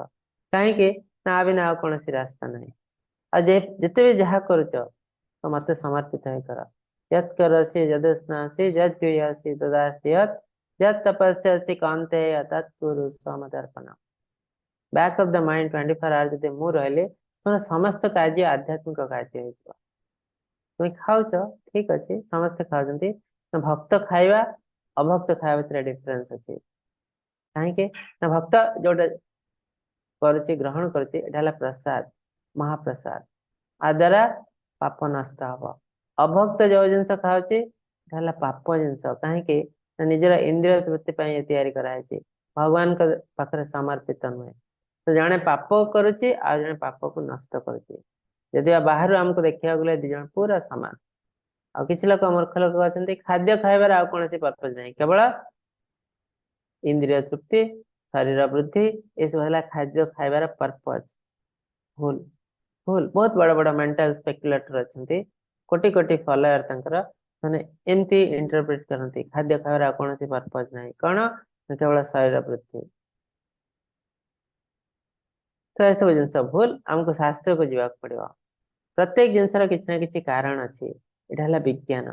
କାହିଁକି ନା ବିନା ଆଉ କୌଣସି ରାସ୍ତା ନାହିଁ। ଆଉ ଯେତେ ବି ଯାହା କରୁଛ ତ ମତେ ସମର୍ପିତ ହେଇ କର। ଯତ୍ କରସି ଯଦ୍ ସ୍ନାସି ଯତ୍ ଜୁୟାସି ତଦାସ୍ତି ଯତ୍, ଯତ୍ ତପସ୍ୟାସି କାନ୍ତେୟ ତତ୍ କୁରୁ ସମଦର୍ପଣ। Back of the mind 24 hour ଯଦି ମୁଁ ରହିଲି, ତମର ସମସ୍ତ କାର୍ଯ୍ୟ ଆଧ୍ୟାତ୍ମିକ କାର୍ଯ୍ୟ ହେଇଯିବ। ତୁମେ ଖାଉଛ, ଠିକ ଅଛି, ସମସ୍ତେ ଖାଉଛନ୍ତି, ଭକ୍ତ ଖାଇବା ଅଭକ୍ତ ଖାଇବା ଭିତରେ ଡିଫରେନ୍ସ ଅଛି। କାହିଁକି ନା ଭକ୍ତ ଯୋଉଟା କରୁଛି, ଗ୍ରହଣ କରୁଛି, ଏଟା ହେଲା ପ୍ରସାଦ, ମହାପ୍ରସାଦ। ଆ ଦ୍ୱାରା ପାପ ନଷ୍ଟ ହବ। ଅଭକ୍ତ ଯୋଉ ଜିନିଷ ଖାଉଛି ଏଟା ହେଲା ପାପ ଜିନିଷ। କାହିଁକି ନା ନିଜର ଇନ୍ଦ୍ରିୟ ତୃପ୍ତି ପାଇଁ ତିଆରି କରାଯାଇଛି, ଭଗବାନଙ୍କ ପାଖରେ ସମର୍ପିତ ନୁହେଁ। ତ ଜଣେ ପାପ କରୁଛି ଆଉ ଜଣେ ପାପକୁ ନଷ୍ଟ କରୁଛି। ଯଦି ବାହାରୁ ଆମକୁ ଦେଖିବାକୁ ଗଲେ ଦି ଜଣ ପୁରା ସମାନ। ଆଉ କିଛି ଲୋକ ମୂର୍ଖ ଲୋକ ଅଛନ୍ତି, ଖାଦ୍ୟ ଖାଇବାର ଆଉ କୌଣସି ପର୍ପଜ ନାହିଁ, କେବଳ ଇନ୍ଦ୍ରିୟ ତୃପ୍ତି, ଶରୀର ବୃଦ୍ଧି, ଏସବୁ ହେଲା ଖାଦ୍ୟ ଖାଇବାର ପର୍ପଜ। ଭୁଲ ଭୁଲ। ବହୁତ ବଡ ବଡ ମେଣ୍ଟାଲ ସ୍ପେକୁଲେଟର ଅଛନ୍ତି, କୋଟି କୋଟି ଫଲୋୟର ତାଙ୍କର, ମାନେ ଏମିତି ଇଣ୍ଟରପ୍ରିଟ କରନ୍ତି ଖାଦ୍ୟ ଖାଇବାର ଆଉ କୌଣସି ପର୍ପଜ ନାହିଁ, କଣ କେବଳ ଶରୀର ବୃଦ୍ଧି। ତ ଏସବୁ ଜିନିଷ ଭୁଲ। ଆମକୁ ଶାସ୍ତ୍ରକୁ ଯିବାକୁ ପଡିବ। ପ୍ରତ୍ୟେକ ଜିନିଷର କିଛି ନା କିଛି କାରଣ ଅଛି। ଏଇଟା ହେଲା ବିଜ୍ଞାନ।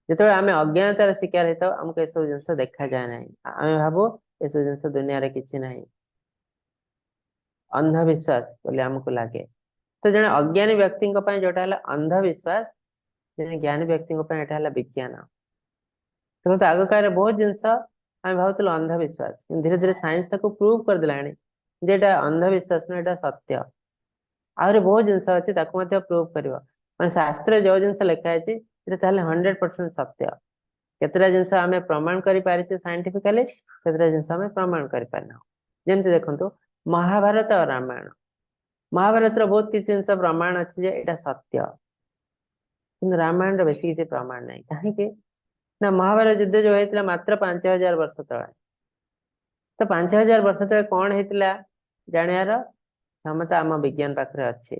ଯେତେବେଳେ ଆମେ ଅଜ୍ଞାନତାର ଶିକାର ହେଇଥାଉ, ଆମକୁ ଏସବୁ ଜିନିଷ ଦେଖାଯାଏ ନାହିଁ। ଆମେ ଭାବୁ ଏସବୁ ଜିନିଷ ଦୁନିଆରେ କିଛି ନାହିଁ, ଅନ୍ଧବିଶ୍ୱାସ ବୋଲି ଆମକୁ ଲାଗେ। ତ ଜଣେ ଅଜ୍ଞାନୀ ବ୍ୟକ୍ତିଙ୍କ ପାଇଁ ଯୋଉଟା ହେଲା ଅନ୍ଧବିଶ୍ୱାସ, ଜଣେ ଜ୍ଞାନୀ ବ୍ୟକ୍ତିଙ୍କ ପାଇଁ ଏଟା ହେଲା ବିଜ୍ଞାନ। ଦେଖନ୍ତୁ ଆଗ କାଳରେ ବହୁତ ଜିନିଷ ଆମେ ଭାବୁଥିଲୁ ଅନ୍ଧବିଶ୍ୱାସ, କିନ୍ତୁ ଧୀରେ ଧୀରେ ସାଇନ୍ସ ତାକୁ ପ୍ରୁଭ କରିଦେଲାଣି ଯେ ଏଟା ଅନ୍ଧବିଶ୍ୱାସ ନୁହେଁ, ଏଟା ସତ୍ୟ। ଆହୁରି ବହୁତ ଜିନିଷ ଅଛି ତାକୁ ମଧ୍ୟ ପ୍ରୁଭ କରିବ। ମାନେ ଶାସ୍ତ୍ରରେ ଯୋଉ ଜିନିଷ ଲେଖା ହେଇଛି ସେଟା ତାହେଲେ 100% ସତ୍ୟ। କେତେଟା ଜିନିଷ ଆମେ ପ୍ରମାଣ କରିପାରିଛୁ ସାଇଣ୍ଟିଫିକାଲି, କେତେଟା ଜିନିଷ ଆମେ ପ୍ରମାଣ କରିପାରିନାହୁଁ। ଯେମିତି ଦେଖନ୍ତୁ ମହାଭାରତ ଆଉ ରାମାୟଣ। ମହାଭାରତର ବହୁତ କିଛି ଜିନିଷ ପ୍ରମାଣ ଅଛି ଯେ ଏଟା ସତ୍ୟ, କିନ୍ତୁ ରାମାୟଣର ବେଶୀ କିଛି ପ୍ରମାଣ ନାହିଁ। କାହିଁକି ନା ମହାଭାରତ ଯୁଦ୍ଧ ଯୋଉ ହେଇଥିଲା ମାତ୍ର 5000 ବର୍ଷ ତଳେ। ତ 5000 ବର୍ଷ ତଳେ କଣ ହେଇଥିଲା ଜାଣିବାର କ୍ଷମତା ଆମ ବିଜ୍ଞାନ ପାଖରେ ଅଛି।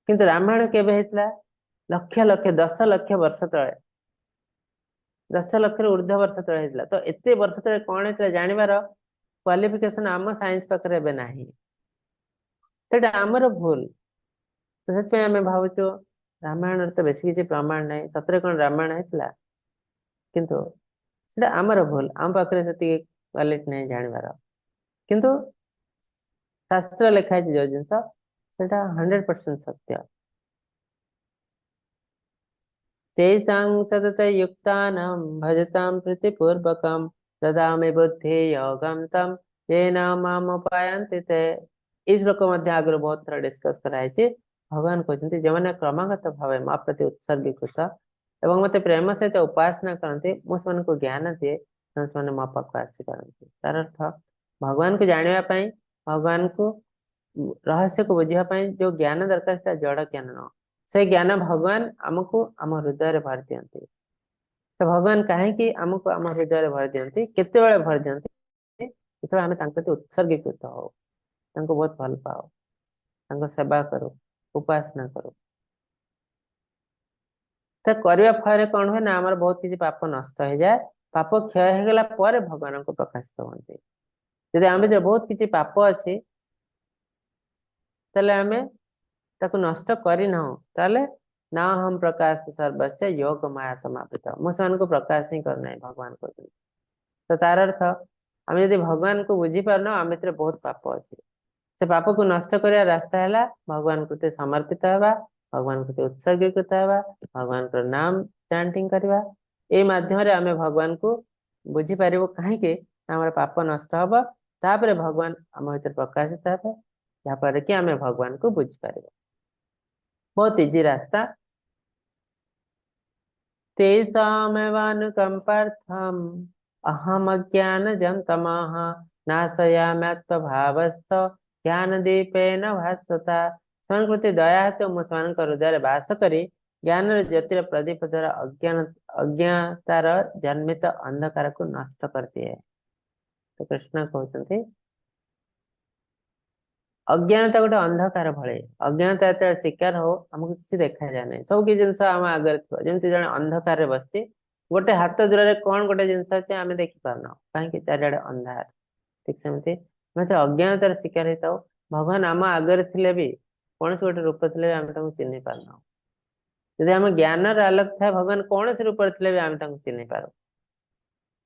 କିନ୍ତୁ ରାମାୟଣ କେବେ ହେଇଥିଲା? ଲକ୍ଷ ଲକ୍ଷ 10 ଲକ୍ଷ ବର୍ଷ ତଳେ, 10 ଲକ୍ଷରୁ ଉର୍ଦ୍ଧ୍ୱ ବର୍ଷ ତଳେ ହେଇଥିଲା। ତ ଏତେ ବର୍ଷ ତଳେ କଣ ହେଇଥିଲା ଜାଣିବାର କ୍ୱାଲିଫିକେସନ ଆମ ସାଇନ୍ସ ପାଖରେ ଏବେ ନାହିଁ। ସେଟା ଆମର ଭୁଲ। ତ ସେଥିପାଇଁ ଆମେ ଭାବୁଛୁ ରାମାୟଣରେ ତ ବେଶୀ କିଛି ପ୍ରମାଣ ନାହିଁ, ସତରେ କଣ ରାମାୟଣ ହେଇଥିଲା? କିନ୍ତୁ ସେଟା ଆମର ଭୁଲ, ଆମ ପାଖରେ ସେତିକି କ୍ୱାଲିଟି ନାହିଁ ଜାଣିବାର। କିନ୍ତୁ ଶାସ୍ତ୍ର ଲେଖା ହେଇଛି ଯୋଉ ଜିନିଷ, ସେଟା 100% ସତ୍ୟ। ତେଷାଂ ସତତ ୟୁକ୍ତାନାଂ ଭଜତାଂ ପ୍ରୀତିପୂର୍ବକଂ ଦଦାମି ବୁଦ୍ଧି ୟୋଗଂ ତଂ येन ମାମ୍ ଉପାୟନ୍ତେ ତେ। ଏଇ ଶ୍ଲୋକ ମଧ୍ୟ ଆଗରୁ ବହୁତ ଥର ଡିସ୍କସ କରାଯାଇଛି। ଭଗବାନ କହିଛନ୍ତି ଯେଉଁମାନେ କ୍ରମାଗତ ଭାବେ ମୋ ପ୍ରତି ଉତ୍ସର୍ଗୀକୃତ ଏବଂ ମତେ ପ୍ରେମ ସହିତ ଉପାସନା କରନ୍ତି, ମୁଁ ସେମାନଙ୍କୁ ଜ୍ଞାନ ଦିଏ, ସେମାନେ ମୋ ପାଖକୁ ଆସିପାରନ୍ତି। ତାର ଅର୍ଥ ଭଗବାନଙ୍କୁ ଜାଣିବା ପାଇଁ, ଭଗବାନଙ୍କୁ ରହସ୍ୟକୁ ବୁଝିବା ପାଇଁ ଯୋଉ ଜ୍ଞାନ ଦରକାର ସେଟା ଜଡ ଜ୍ଞାନ ନୁହଁ। ସେ ଜ୍ଞାନ ଭଗବାନ ଆମକୁ ଆମ ହୃଦୟରେ ଭରି ଦିଅନ୍ତି। ତ ଭଗବାନ କାହିଁକି ଆମକୁ ଆମ ହୃଦୟରେ ଭରି ଦିଅନ୍ତି? କେତେବେଳେ ଭରି ଦିଅନ୍ତି? ଯେତେବେଳେ ଆମେ ତାଙ୍କ ପ୍ରତି ଉତ୍ସର୍ଗୀକୃତ ହଉ, ତାଙ୍କୁ ବହୁତ ଭଲ ପାଉ, ତାଙ୍କ ସେବା କରୁ, ଉପାସନା କରୁ। ତ କରିବା ଫଳରେ କଣ ହୁଏ ନା ଆମର ବହୁତ କିଛି ପାପ ନଷ୍ଟ ହେଇଯାଏ। ପାପ କ୍ଷୟ ହେଇଗଲା ପରେ ଭଗବାନଙ୍କୁ ପ୍ରକାଶିତ ହୁଅନ୍ତି। ଯଦି ଆମ ଭିତରେ ବହୁତ କିଛି ପାପ ଅଛି, ତାହେଲେ ଆମେ ତାକୁ ନଷ୍ଟ କରିନାହୁଁ, ତାହେଲେ ନା ହମ୍ ପ୍ରକାଶ ସର୍ବସ୍ୟ ଯୋଗ ମାୟା ସମାପିତ, ମୁଁ ସେମାନଙ୍କୁ ପ୍ରକାଶ ହିଁ କରୁନାହିଁ, ଭଗବାନ କହୁଛନ୍ତି। ତ ତାର ଅର୍ଥ ଆମେ ଯଦି ଭଗବାନଙ୍କୁ ବୁଝିପାରୁନ, ଆମ ଭିତରେ ବହୁତ ପାପ ଅଛି। ସେ ପାପକୁ ନଷ୍ଟ କରିବା ରାସ୍ତା ହେଲା ଭଗବାନ ପ୍ରତି ସମର୍ପିତ ହେବା, ଭଗବାନ ପ୍ରତି ଉତ୍ସର୍ଗୀକୃତ ହେବା, ଭଗବାନଙ୍କର ନାମ ଚାଣ୍ଟିଂ କରିବା। ଏଇ ମାଧ୍ୟମରେ ଆମେ ଭଗବାନଙ୍କୁ ବୁଝିପାରିବୁ। କାହିଁକି? ଆମର ପାପ ନଷ୍ଟ ହବ, ତାପରେ ଭଗବାନ ଆମ ଭିତରେ ପ୍ରକାଶିତ ହେବେ, ଯାହାଫଳରେ କି ଆମେ ଭଗବାନଙ୍କୁ ବୁଝିପାରିବୁ। बहुत इजी रास्ता। तेषामेवानुकम्पार्थम् अहमज्ञानजं तमः नाशयाम्यात्मभावस्थ ज्ञानदीपेन भास्वता। ସେମାନଙ୍କ ପ୍ରତି ଦୟା ହେତୁ ମୁଁ ସେମାନଙ୍କ ହୃଦୟରେ ବାସ କରି ଜ୍ଞାନର ଜ୍ୟୋତିର ପ୍ରଦୀପ ଦ୍ୱାରା ଅଜ୍ଞାତାର ଜନ୍ମିତ ଅନ୍ଧକାରକୁ ନଷ୍ଟ କରିଦିଏ। ତ କୃଷ୍ଣ କହୁଛନ୍ତି ଅଜ୍ଞାନତା ଗୋଟେ ଅନ୍ଧକାର ଭଳି। ଅଜ୍ଞାନତା ଯେତେବେଳେ ଶିକାର ହଉ ଆମକୁ କିଛି ଦେଖାଯାଏ ନାହିଁ, ସବୁ କିଛି ଜିନିଷ ଆମ ଆଗରେ ଥିବ। ଯେମିତି ଜଣେ ଅନ୍ଧକାରରେ ବସିଛି, ଗୋଟେ ହାତ ଦୂରରେ କଣ ଗୋଟେ ଜିନିଷ ଅଛି ଆମେ ଦେଖିପାରୁନାହୁଁ, କାହିଁକି? ଚାରିଆଡେ ଅନ୍ଧାର। ଠିକ ସେମିତି ଆମେ ତ ଅଜ୍ଞାନତାର ଶିକାର ହେଇଥାଉ। ଭଗବାନ ଆମ ଆଗରେ ଥିଲେ ବି, କୌଣସି ଗୋଟେ ରୂପ ଥିଲେ ବି ଆମେ ତାଙ୍କୁ ଚିହ୍ନି ପାରୁନାହୁଁ। ଯଦି ଆମ ଜ୍ଞାନର ଆଲୋକ ଥାଏ, ଭଗବାନ କୌଣସି ରୂପରେ ଥିଲେ ବି ଆମେ ତାଙ୍କୁ ଚିହ୍ନି ପାରୁ।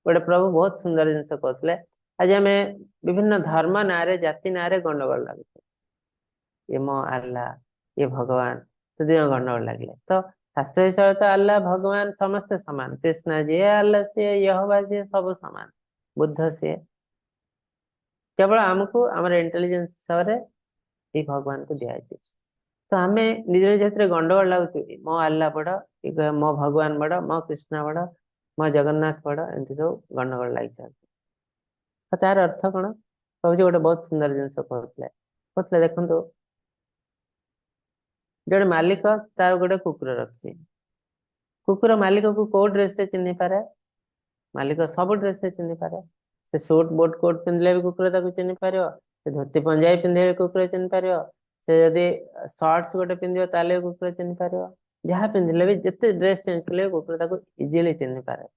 ଗୋଟେ ପ୍ରଭୁ ବହୁତ ସୁନ୍ଦର ଜିନିଷ କହୁଥିଲେ, ଆଜି ଆମେ ବିଭିନ୍ନ ଧର୍ମ ନାଁରେ, ଜାତି ନାଁରେ ଗଣ୍ଡଗୋଳ ଲାଗୁଛୁ। ये मो अल्लाह, ये भगवान, तो दिनों गंडगोल लगे। तो शास्त्र हिसाब तो अल्लाह भगवान समस्त समान, कृष्ण जी अल्लाह से, यहोवा से सब समान, बुद्ध से। केवल आमको आम इंटेलिजेंस हिसाब से ये भगवान को दिखाई। तो आम निज निज क्षेत्र गंडगोल लगुच, मो अल्लाह बड़, मो भगवान बड़, मो कृष्ण बड़, मो जगन्नाथ बड़, एमती सब गंडगोल लगी। तो तार अर्थ कौन? प्रभु जी गोटे बहुत सुंदर जिनस कहते देखो, जड़े मालिक तार गोटे कुकुर रखी, कुकुर मालिक को कौ ड्रेस से चिन्ह पारे? मालिक सब ड्रेस से चिन्ह पारे। से सूट बोट कोट पिंधले भी कुकुर ताको चिन्ह पार, से धोती पंजाबी पिंधे कुकुर चिन्ह पार, से जदि सर्ट्स गोटे पिंधो ताले कुकुर चिन्ह पार। जहाँ पिंधले भी जिते ड्रेस चेंज कले कुकुर ताको इजिली चिन्ह पारे।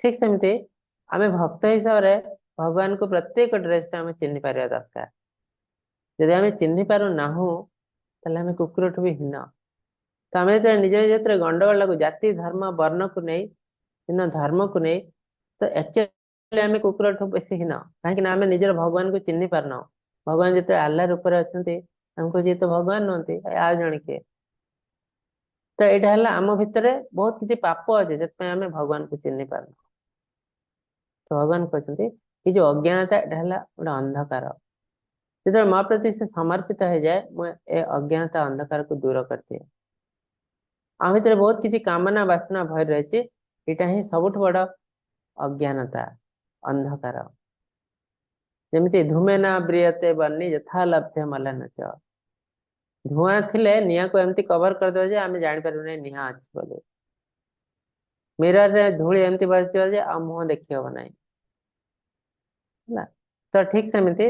ठीक सेमती आम भक्त हिसाब से भगवान को प्रत्येक ड्रेस आम चिन्ह पार दरकार। जदि आम चिन्ह पार ना आम कुकुर ठू भी हीन। तो आम जो निज निज गंडगोल लगू, जाति धर्म वर्ण को नहीं, भिन्न धर्म को नहीं, तो एक्चुअली आम कुकुर ठू बेसी हीन, कहीं आम निजर भगवान को चिन्ह पारना। भगवान जो आल्ला रूप अच्छा हमको जी तो भगवान नुहति आ जन किए। तो यहाँ आम भितर बहुत किसी पाप अच्छे जो आम भगवान को चिन्ह पारना। तो भगवान कहते ये जो अज्ञानता यहाँ गोटे अंधकार, जो मो प्रति से समर्पित हो जाए, मुझे अज्ञानता अंधकार को दूर कर दिए। आम भर बहुत किसी कामना वासना भर रही, यहाँ ही सबुठ बड़ अज्ञानता अंधकार। जमी धूमे ना ब्रियते बनी यथा लभ्य मलन च। धुआं थिले निया को एमती कवर कर दे आम जापर निआ अच्छी बोले। मिरर रे धूली एमती बस आ मुह देखी हम ना। तो ठीक सेमती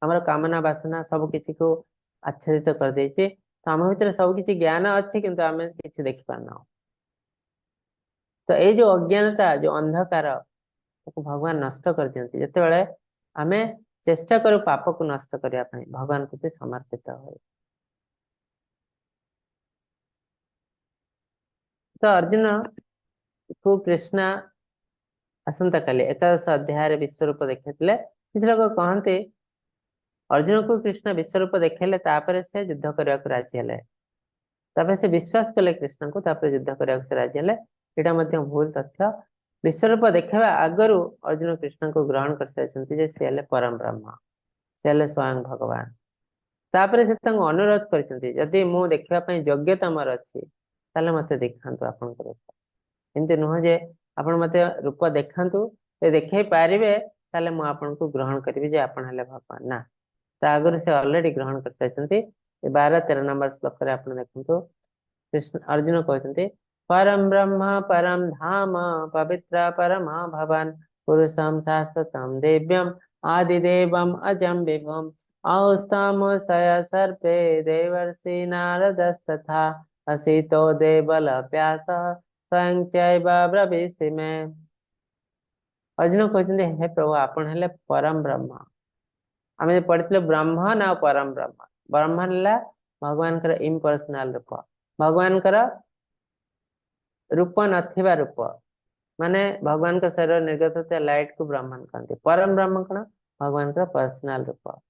आमर कामना वासना सब किसी को आच्छादित कर देछि। तो आम भर सब किसी ज्ञान अच्छे किंतु आम किसी देखि पारना। तो ये जो अज्ञानता जो अंधकार भगवान नष्ट कर दियंती जिते आम चेष्टा करू पाप को नष्ट करने भगवान को समर्पित हो। तो अर्जुन को कृष्ण आसंता काली एकादश अध्याय विश्वरूप देखते किसी लोग कहते अर्जुन को कृष्ण विश्वरूप देखले से युद्ध करने को राजी है। से विश्वास कले कृष्ण को युद्ध करने से राजी है। यहाँ भूल तथ्य। विश्वरूप देखा आगु अर्जुन कृष्ण को ग्रहण कर सारी सी परम ब्रह्म, सी स्वयं भगवान। तापर से अनुरोध करदि मु देखापी योग्यता मोर अच्छी मत देखा आप एमती नुह जे आप मत रूप देखा देखे पारे मुझे को ग्रहण करी आप भगवान ना। तो आगुरी से अलरेडी ग्रहण कर सारी 12-13 नंबर श्लोक आप देखो कृष्ण अर्जुन कहते परम ब्रह्म परम धाम पवित्र परमा भवान पुरुषम शाश्वतम दिव्यम आदिदेवम अजम विभुम औस्तम सय सर्पे देवर्षि नारदस्तथा असितो देवल प्यास स्वयं चैव ब्रवीषि में। अर्जुन कहते हे प्रभु आपण हेले परम ब्रह्म। आम पढ़ी ब्रह्म ना परम ब्रह्म। ब्रह्म भगवान इम्पर्सनाल रूप, भगवान रूप नथिबा रूप माने भगवान का शरीर निर्गत होता लाइट को ब्रह्मन कहते। परम ब्रह्म कौन? भगवान का पर्सनाल रूप,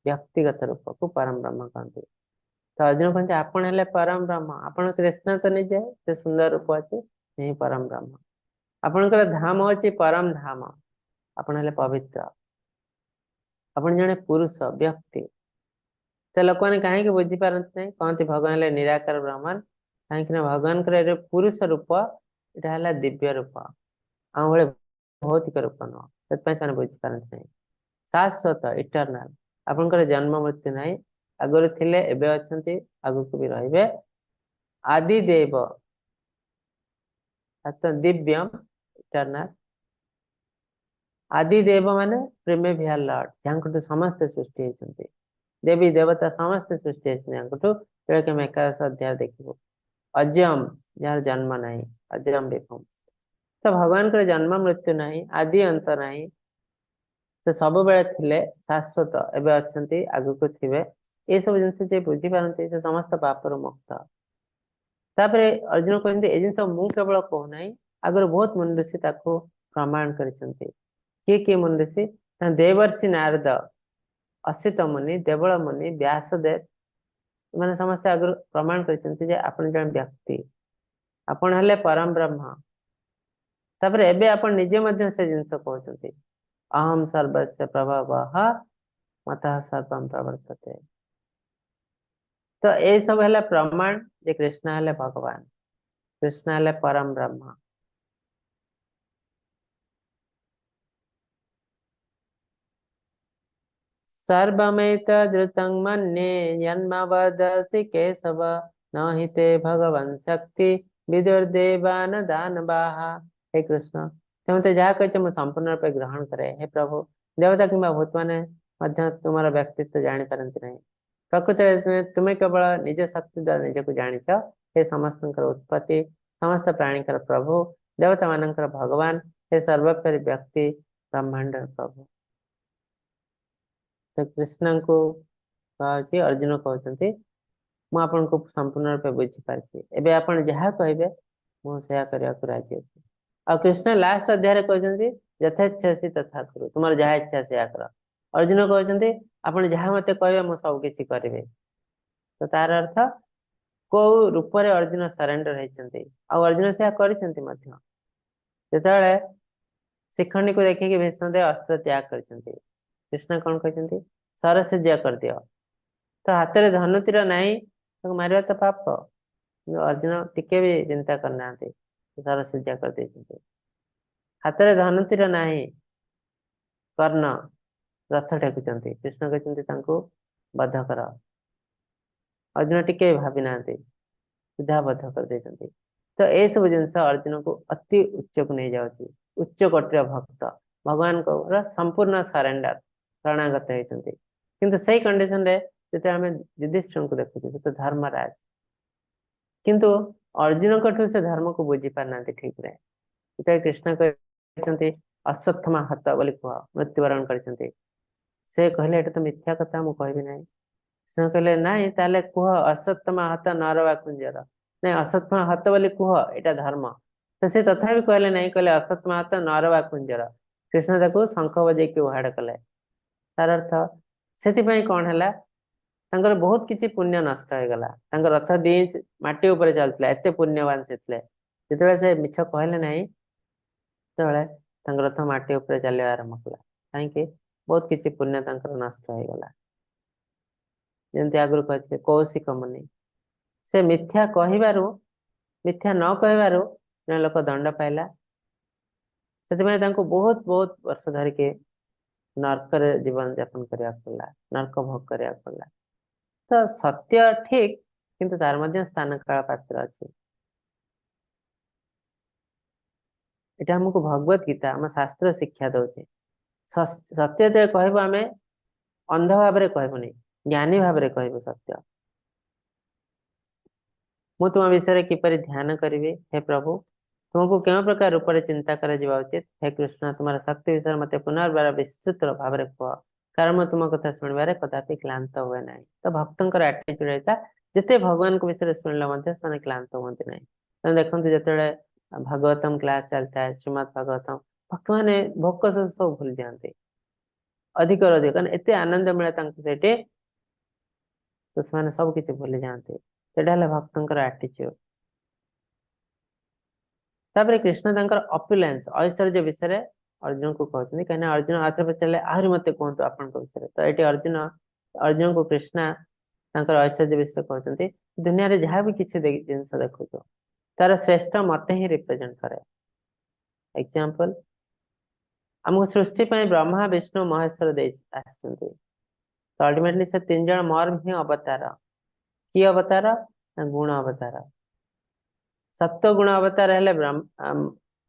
व्यक्तिगत रूप को परम ब्रह्म कहते। तो अर्जुन कहते आपण हेले परम ब्रह्म। आपण कृष्ण तो निजे से सुंदर रूप अच्छे यही परम ब्रह्म। आपणकर धाम अच्छी परम धाम। आपण हेले पवित्र, आपण जने पुरुष व्यक्ति। तो लोक मैंने कहीं बुझी पारती नहीं, कहते भगवान हेले निराकार ब्रह्मन, कहीं भगवान पुरुष रूप यहाँ है दिव्य रूप, आम भाई भौतिक रूप नुह, से बुझी पारती नहीं। शाश्वत इटरनाल, आपनकर जन्म मृत्यु नहीं, आगुरी थिले एबे अछंती, आगुको भी रहिबे। आदि देव अर्थात दिव्यम इटरनाल, आदि देव माने प्रिमेभियर लॉर्ड, जहाँ समस्त सृष्टि होती, देवी देवता समस्त सृष्टि होती, हम एकादश अध्याय देखिबो। अजम जार जन्म नहीं, अजम विभुम, तो भगवान कर जन्म मृत्यु नहीं, आदि अंत नहीं, तो सब बेले थिले, शाश्वत एबे अछंती, आगुको थिबे। ये सब जिनसे जे बुझी पारंती से समस्त पापर मुक्त। तापरे अर्जुन कहते ए जिन मु केवल कहूना, आगर बहुत मुनि ऋषि ताको प्रमाण करछंती। किए किए मुनि ऋषि? देवर्षि नारद, असित मुनि, देवल मुनि, व्यासदेव, मैंने समस्त आगर प्रमाण करछंती जे आपण जन व्यक्ति, आपण हले परम ब्रह्म। तापरे एबे आपण निजे मध्य से जिनस कहउछंती, अहम सर्वस्य प्रभवः मतः सर्वं प्रवर्तते। तो ये सब है प्रमाण जे कृष्ण है भगवान, कृष्ण है परम ब्रह्म। सर्वमेतद्रुतं मन्ये यन्मवदसि केशव, न हि ते भगवन् शक्ति विदुर्देवान दानवाः। हे कृष्ण, तुम तो जहाँ कहे मुझे संपूर्ण रूप ग्रहण करे। हे प्रभु, देवता कि भूत मैंने तुम्हारा व्यक्तित्व जानी पारती नहीं। प्रकृति तुम्हें केवल निज शक्ति द्वारा निज को जाच। हे समस्त उत्पत्ति, समस्त प्राणी प्रभु, देवता मान भगवान, हे सर्वोपरि व्यक्ति, ब्रह्मांड प्रभु। तो कृष्ण को कहे, अर्जुन कहते मुझे को संपूर्ण रूप बुझीपारी, एवं आप जहाँ कहे मुझे करने को राजी अच्छी। आ कृष्ण लास्ट अध्याय कहते यथेच्छसी तथा करू, तुम जहाँ इच्छा से कर। अर्जुन कहते आप जहाँ मत कहे मुझे सब किसी करेंगे। तो तार अर्थ कौ रूप अर्जुन सरेंडर होती, अर्जुन से करते शिखंडी को देखिए भीष्मदेव अस्त्र त्याग करते। कृष्ण कौन कहते सरसिजा कर दियो, तो हाथ में धनुतीर नहीं तो मार तो पाप। अर्जुन टिके भी चिंता करना, सरसिजा कर दे। हाथ में धनुतीर नहीं, कर्ण रथ टेकुंट, कृष्ण कहते बध कर। अर्जुन टिके भावी ना, सीधा बध कर दे। तो ये सब जिनस अर्जुन को अति उच्च को नहीं जाऊँगी, उच्च कोटिर भक्त, भगवान को संपूर्ण सरेंडर शरणागत होती। किंतु सही कंडीशन रे जो आम युधिष्ठिर को देखुचे तो धर्मराज, किंतु अर्जुन कठू से धर्म को बुझी पारना ठीक रे। कृष्ण कहते अश्वत्थमा हत बोली कह मृत्युवरण करते। से कहले एटा तो मिथ्या कथा, मुझे कहबी ना। कृष्ण कहले नाई ताले कह अश्वत्थमा हत नरवा कुंजर, नहीं अश्वत्थमा हत बोली कह एटा धर्म। तो से तथा कहले नहीं, कहले अश्वत्थमा हत नरवा कुंजर। कृष्ण ताको शंख बजे उहाड़ कले। तार अर्थ से कौन है, बहुत किसी पुण्य नष्ट हो गला। रथ दी माटी उपर चलता, एत पुण्यवान से जो मिछ कहले नहीं, तो रथ माटी उपर चलवा आरंभ कला। कहीं बहुत किसी पुण्य नष्ट हो गला। जमी आगुरी कहते कौशिक मुनि, से मिथ्या कहू, मिथ्या न कहू जन लोक दंड पाइला, से बहुत बहुत वर्ष धरिके नर्क जीवन यापन करने पड़ा, नर्क भोग करने पड़ा। तो सत्य ठीक, किंतु तार मध्य स्थान काल पात्र अच्छे। यहाँ हमको भगवत गीता आम शास्त्र शिक्षा दौचे। सत्य जो कहबो आम अंध भाव कहबुनी, ज्ञानी भाव कहबो सत्य। मु तुम विषय किपर ध्यान करी, हे प्रभु तुमको क्यों प्रकार रूप चिंता कर उचित। हे कृष्ण तुम्हारा शक्ति विषय मत पुनर्बार विस्तृत भाव कह, कारण मैं तुम कथा शुणवे कदापि क्लांत हुए ना। तो भक्तर आटीट्यूड होता जिते भगवान को विषय शुणिले से क्लांत हमें ना। देखते जिते भागवतम क्लास चलता है, श्रीमद भागवतम, भक्त मैंने भोक सब भूल जाते अधिक अधिक, कारण एत आनंद मिले तो से सब किसी भूली जाते। भक्तर आटीट्यूड। तापर कृष्ण अपुलेंस ऐश्वर्य विषय अर्जुन को कहते, कहीं अर्जुन आचर पचारे आहरी मत कहतु आप विषय। तो ये अर्जुन को कृष्णा ତାଙ୍କର ଐଶ୍ୱର୍ଯ୍ୟ ବିଷୟରେ କହୁଛନ୍ତି ଦୁନିଆରେ ଯାହା ବି କିଛି ଜିନିଷ ଦେଖୁଛୁ ତାର ଶ୍ରେଷ୍ଠ ମତେ ହିଁ ରିପ୍ରେଜେଣ୍ଟ କରେ। ଏକ୍ସାମ୍ପଲ, ଆମକୁ ସୃଷ୍ଟି ପାଇଁ ବ୍ରହ୍ମା ବିଷ୍ଣୁ ମହେଶ୍ୱର ଦେଇ ଆସିଛନ୍ତି। ତ ଅଲ୍ଟିମେଟଲି ସେ 3 ଜଣ ମୋର ହିଁ ଅବତାର। କି ଅବତାର? ନା ଗୁଣ ଅବତାର। ସତ୍ୟ ଗୁଣ ଅବତାର ହେଲେ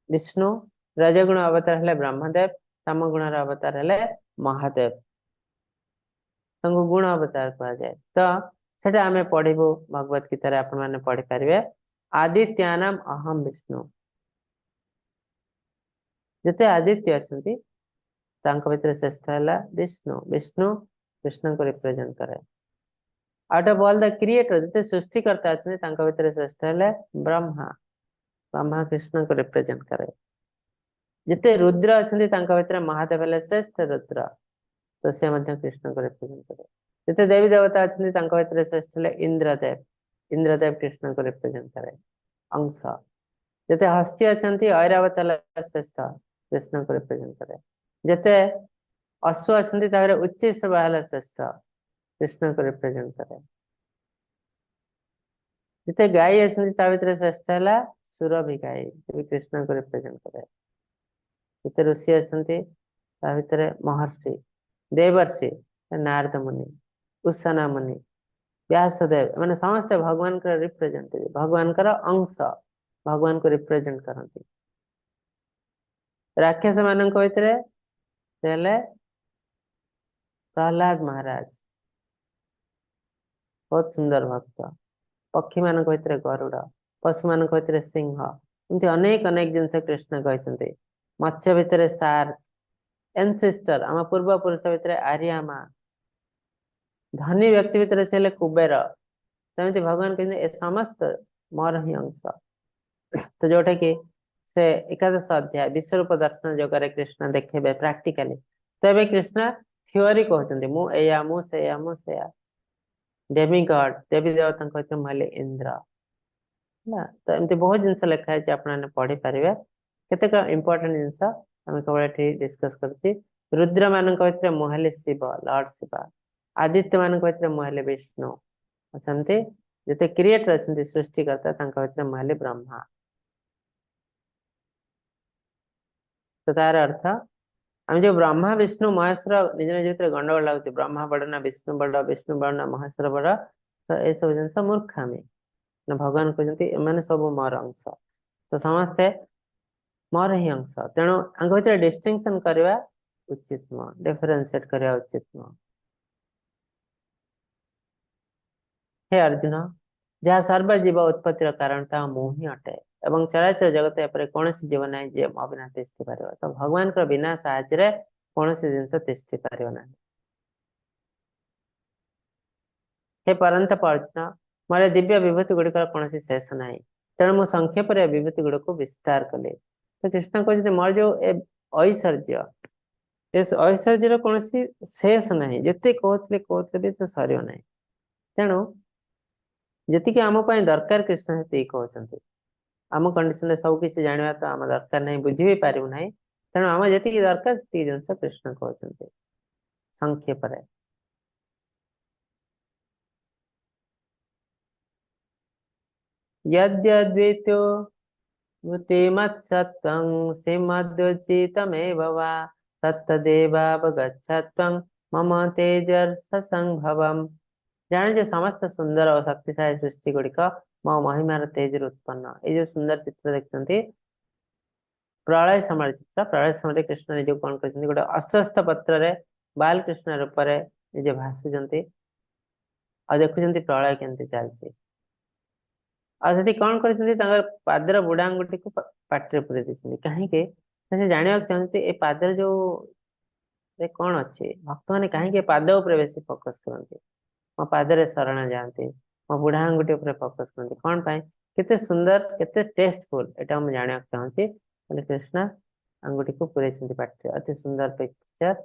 ବିଷ୍ଣୁ, ରଜଗୁଣ ଅବତାର ହେଲେ ବ୍ରହ୍ମଦେବ, ତମ ଗୁଣର ଅବତାର ହେଲେ ମହାଦେବ। ତାଙ୍କୁ ଗୁଣ ଅବତାର କୁହାଯାଏ। ତ ସେଟା ଆମେ ପଢିବୁ ଭଗବତ ଗୀତାରେ, ଆପଣ ମାନେ ପଢିପାରିବେ। ଆଦିତ୍ୟାନାମ ଅହମ ବିଷ୍ଣୁ। ଯେତେ ଆଦିତ୍ୟ ଅଛନ୍ତି ତାଙ୍କ ଭିତରେ ଶ୍ରେଷ୍ଠ ହେଲା ବିଷ୍ଣୁ। ବିଷ୍ଣୁ କୃଷ୍ଣଙ୍କୁ ରିପ୍ରେଜେଣ୍ଟ କରେ। Out of all the creator, ଯେତେ ସୃଷ୍ଟିକର୍ତ୍ତା ଅଛନ୍ତି ତାଙ୍କ ଭିତରେ ଶ୍ରେଷ୍ଠ ହେଲେ ବ୍ରହ୍ମା। ବ୍ରହ୍ମା କୃଷ୍ଣଙ୍କୁ ରିପ୍ରେଜେଣ୍ଟ କରେ। ଯେତେ ରୁଦ୍ର ଅଛନ୍ତି ତାଙ୍କ ଭିତରେ ମହାଦେବ ହେଲେ ଶ୍ରେଷ୍ଠ ରୁଦ୍ର, ତ ସେ ମଧ୍ୟ କୃଷ୍ଣଙ୍କୁ ରିପ୍ରେଜେଣ୍ଟ କରେ। ଯେତେ ଦେବୀ ଦେବତା ଅଛନ୍ତି ତାଙ୍କ ଭିତରେ ଶ୍ରେଷ୍ଠ ହେଲେ ଇନ୍ଦ୍ରଦେବ। ଇନ୍ଦ୍ରଦେବ କୃଷ୍ଣଙ୍କୁ ରିପ୍ରେଜେଣ୍ଟ କରେ, ଅଂଶ। ଯେତେ ହସ୍ତି ଅଛନ୍ତି ଐରାବତ ହେଲେ ଶ୍ରେଷ୍ଠ, କୃଷ୍ଣଙ୍କୁ ରିପ୍ରେଜେଣ୍ଟ କରେ। ଯେତେ ଅଶ୍ଵ ଅଛନ୍ତି ତାପରେ ଉଚ୍ଚୈଃଶ୍ରବା ହେଲେ ଶ୍ରେଷ୍ଠ, କୃଷ୍ଣଙ୍କୁ ରିପ୍ରେଜେଣ୍ଟ କରେ। ଯେତେ ଗାଈ ଅଛନ୍ତି ତା ଭିତରେ ଶ୍ରେଷ୍ଠ ହେଲା ସୁରଭି ଗାଈ, କୃଷ୍ଣଙ୍କୁ ରିପ୍ରେଜେଣ୍ଟ କରେ। ଯେତେ ଋଷି ଅଛନ୍ତି ତା ଭିତରେ ମହର୍ଷି, ଦେବର୍ଷି ନାରଦ ମୁନି, ଉଷନା ମୁନି, ବ୍ୟାସଦେବ, ଏମାନେ ସମସ୍ତେ ଭଗବାନଙ୍କର ରିପ୍ରେଜେଣ୍ଟେଟିଭ, ଭଗବାନଙ୍କର ଅଂଶ, ଭଗବାନଙ୍କୁ ରିପ୍ରେଜେଣ୍ଟ କରନ୍ତି। ରାକ୍ଷସ ମାନଙ୍କ ଭିତରେ ସେ ହେଲେ ପ୍ରହ୍ଲାଦ ମହାରାଜ, ବହୁତ ସୁନ୍ଦର ଭକ୍ତ। ପକ୍ଷୀ ମାନଙ୍କ ଭିତରେ ଗରୁଡ, ପଶୁ ମାନଙ୍କ ଭିତରେ ସିଂହ, ଏମିତି ଅନେକ ଅନେକ ଜିନିଷ କୃଷ୍ଣ କହିଛନ୍ତି। ମତ୍ସ୍ୟ ଭିତରେ ସାର୍କ, ଏନସିଷ୍ଟର ଆମ ପୂର୍ବ ପୁରୁଷ ଭିତରେ ଆର୍ୟାମା, ଧନୀ ବ୍ୟକ୍ତି ଭିତରେ ସେ ହେଲେ କୁବେର। ସେମିତି ଭଗବାନ କହିଛନ୍ତି ଏ ସମସ୍ତ ମୋର ହିଁ ଅଂଶ। ତ ଯୋଉଟା କି ସେ 11ଶ ଅଧ୍ୟାୟ ବିଶ୍ୱରୂପ ଦର୍ଶନ ଯୋଗରେ କୃଷ୍ଣ ଦେଖେଇବେ ପ୍ରାକ୍ଟିକାଲି। ତ ଏବେ କୃଷ୍ଣ ଥିଓରି କହୁଛନ୍ତି, ମୁଁ ଏଇଆ, ମୁଁ ସେଇଆ, ମୁଁ ସେଇଆ। ଡେମିଗଡ, ଦେବୀ ଦେବତାଙ୍କ ଭିତରେ ମୁଁ ହେଲେ ଇନ୍ଦ୍ର। ହେଲା, ତ ଏମିତି ବହୁତ ଜିନିଷ ଲେଖା ହେଇଛି, ଆପଣମାନେ ପଢିପାରିବେ। କେତେକ ଇମ୍ପୋର୍ଟାଣ୍ଟ ଜିନିଷ ଆମେ କେବଳ ଏଠି ଡିସ୍କସ କରୁଛି। ରୁଦ୍ର ମାନଙ୍କ ଭିତରେ ମୁଁ ହେଲେ ଶିବ, ଲର୍ଡ ଶିବ। ଆଦିତ୍ୟ ମାନଙ୍କ ଭିତରେ ମୁଁ ହେଲେ ବିଷ୍ଣୁ। ସେମିତି ଯେତେ କ୍ରିଏଟର ଅଛନ୍ତି ସୃଷ୍ଟିକର୍ତ୍ତା ତାଙ୍କ ଭିତରେ ମୁଁ ହେଲେ ବ୍ରହ୍ମା। ତ ତାର ଅର୍ଥ ଆମେ ଯୋଉ ବ୍ରହ୍ମା ବିଷ୍ଣୁ ମହେଶ୍ୱର ନିଜ ନିଜ ଭିତରେ ଗଣ୍ଡଗୋଳ ଲାଗୁଛି, ବ୍ରହ୍ମା ବଡ ନା ବିଷ୍ଣୁ ବଡ, ବିଷ୍ଣୁ ବଡ ନା ମହେଶ୍ୱର ବଡ, ତ ଏସବୁ ଜିନିଷ ମୂର୍ଖାମି। ଭଗବାନ କହୁଛନ୍ତି ଏମାନେ ସବୁ ମୋର ଅଂଶ, ତ ସମସ୍ତେ ମୋର ହିଁ ଅଂଶ। ତେଣୁ ଆଙ୍କ ଭିତରେ ଡିଷ୍ଟିଂସନ କରିବା ଉଚିତ ନୁହଁ, ଡିଫରେନ୍ସିଏଟ କରିବା ଉଚିତ ନୁହଁ। ହେ ଅର୍ଜୁନ, ଯାହା ସର୍ବଜୀବ ଉତ୍ପତ୍ତିର କାରଣ ତାହା ମୁଁ ହିଁ ଅଟେ, ଏବଂ ଚରାଚର ଜଗତ ଏପରି କୌଣସି ଜୀବ ନାହିଁ ଯିଏ ମୋ ବିନା ତିଷ୍ଠି ପାରିବ। ତ ଭଗବାନଙ୍କର ବିନା ସାହାଯ୍ୟରେ କୌଣସି ଜିନିଷ ତିଷ୍ଠି ପାରିବ ନାହିଁ। ହେ ପରନ୍ତପ ଅର୍ଜୁନ, ମୋର ଦିବ୍ୟ ବିଭୂତି ଗୁଡିକର କୌଣସି ଶେଷ ନାହିଁ, ତେଣୁ ମୁଁ ସଂକ୍ଷେପରେ ବିଭୂତି ଗୁଡିକୁ ବିସ୍ତାର କଲି। ତ କୃଷ୍ଣ କହୁଛନ୍ତି ମୋର ଯୋଉ ଐଶ୍ୱର୍ଯ୍ୟ, ଏ ଐଶ୍ୱର୍ଯ୍ୟର କୌଣସି ଶେଷ ନାହିଁ, ଯେତେ କହୁଥିଲେ ବି ସେ ସରିବ ନାହିଁ। ତେଣୁ ଯେତିକି ଆମ ପାଇଁ ଦରକାର କୃଷ୍ଣ ସେତିକି କହୁଛନ୍ତି। ଆମ କଣ୍ଡିସନରେ ସବୁ କିଛି ଜାଣିବା ତ ଆମ ଦରକାର ନାହିଁ, ବୁଝି ବି ପାରିବୁ ନାହିଁ। ତେଣୁ ଆମ ଯେତିକି ଦରକାର ସେତିକି ଜିନିଷ କୃଷ୍ଣ କହୁଛନ୍ତି ସଂକ୍ଷେପରେ। यद्यद्वितो भूतिमत्सत्त्वं श्रीमद्योजितमेव वा तत्तदेवावगच्छत्वं मम तेजसंभवम्। ଜାଣେ ଯେ ସମସ୍ତ ସୁନ୍ଦର ଓ ଶକ୍ତିଶାଳୀ ସୃଷ୍ଟି ଗୁଡିକ ମୋ ମହିମାର ତେଜରୁ ଉତ୍ପନ୍ନ। ଏଇ ଯୋଉ ସୁନ୍ଦର ଚିତ୍ର ଦେଖୁଛନ୍ତି ପ୍ରଳୟ ସମୟ ଚିତ୍ର। ପ୍ରଳୟ ସମୟରେ କୃଷ୍ଣ ନିଜକୁ କଣ କରିଛନ୍ତି, ଗୋଟେ ଅଶ୍ୱସ୍ଥ ପତ୍ରରେ ବାଲକୃଷ୍ଣ ରୂପରେ ନିଜେ ଭାସୁଛନ୍ତି ଆଉ ଦେଖୁଛନ୍ତି ପ୍ରଳୟ କେମିତି ଚାଲିଛି। ଆଉ ସେଠି କଣ କରିଛନ୍ତି, ତାଙ୍କର ପାଦର ବୁଢା ଆଙ୍ଗୁଠିକୁ ପାଟିରେ ପୁରେଇ ଦେଇଛନ୍ତି। କାହିଁକି? ସେ ଜାଣିବାକୁ ଚାହୁଁଛନ୍ତି ଏ ପାଦରେ ଯୋଉ କଣ ଅଛି। ଭକ୍ତମାନେ କାହିଁକି ପାଦ ଉପରେ ବେଶୀ ଫୋକସ କରନ୍ତି, ମୋ ପାଦରେ ଶରଣ ଯାଆନ୍ତି, ମୋ ବୁଢା ଆଙ୍ଗୁଠି ଉପରେ ଫୋକସ କରନ୍ତି, କଣ ପାଇଁ? କେତେ ସୁନ୍ଦର, କେତେ ଟେଷ୍ଟଫୁଲ, ଏଟା ମୁଁ ଜାଣିବାକୁ ଚାହୁଁଛି। ହେଲେ କୃଷ୍ଣ ଆଙ୍ଗୁଠିକୁ ପୁରେଇଛନ୍ତି ପାଟିରେ, ଅତି ସୁନ୍ଦର ପିକ୍ଚର।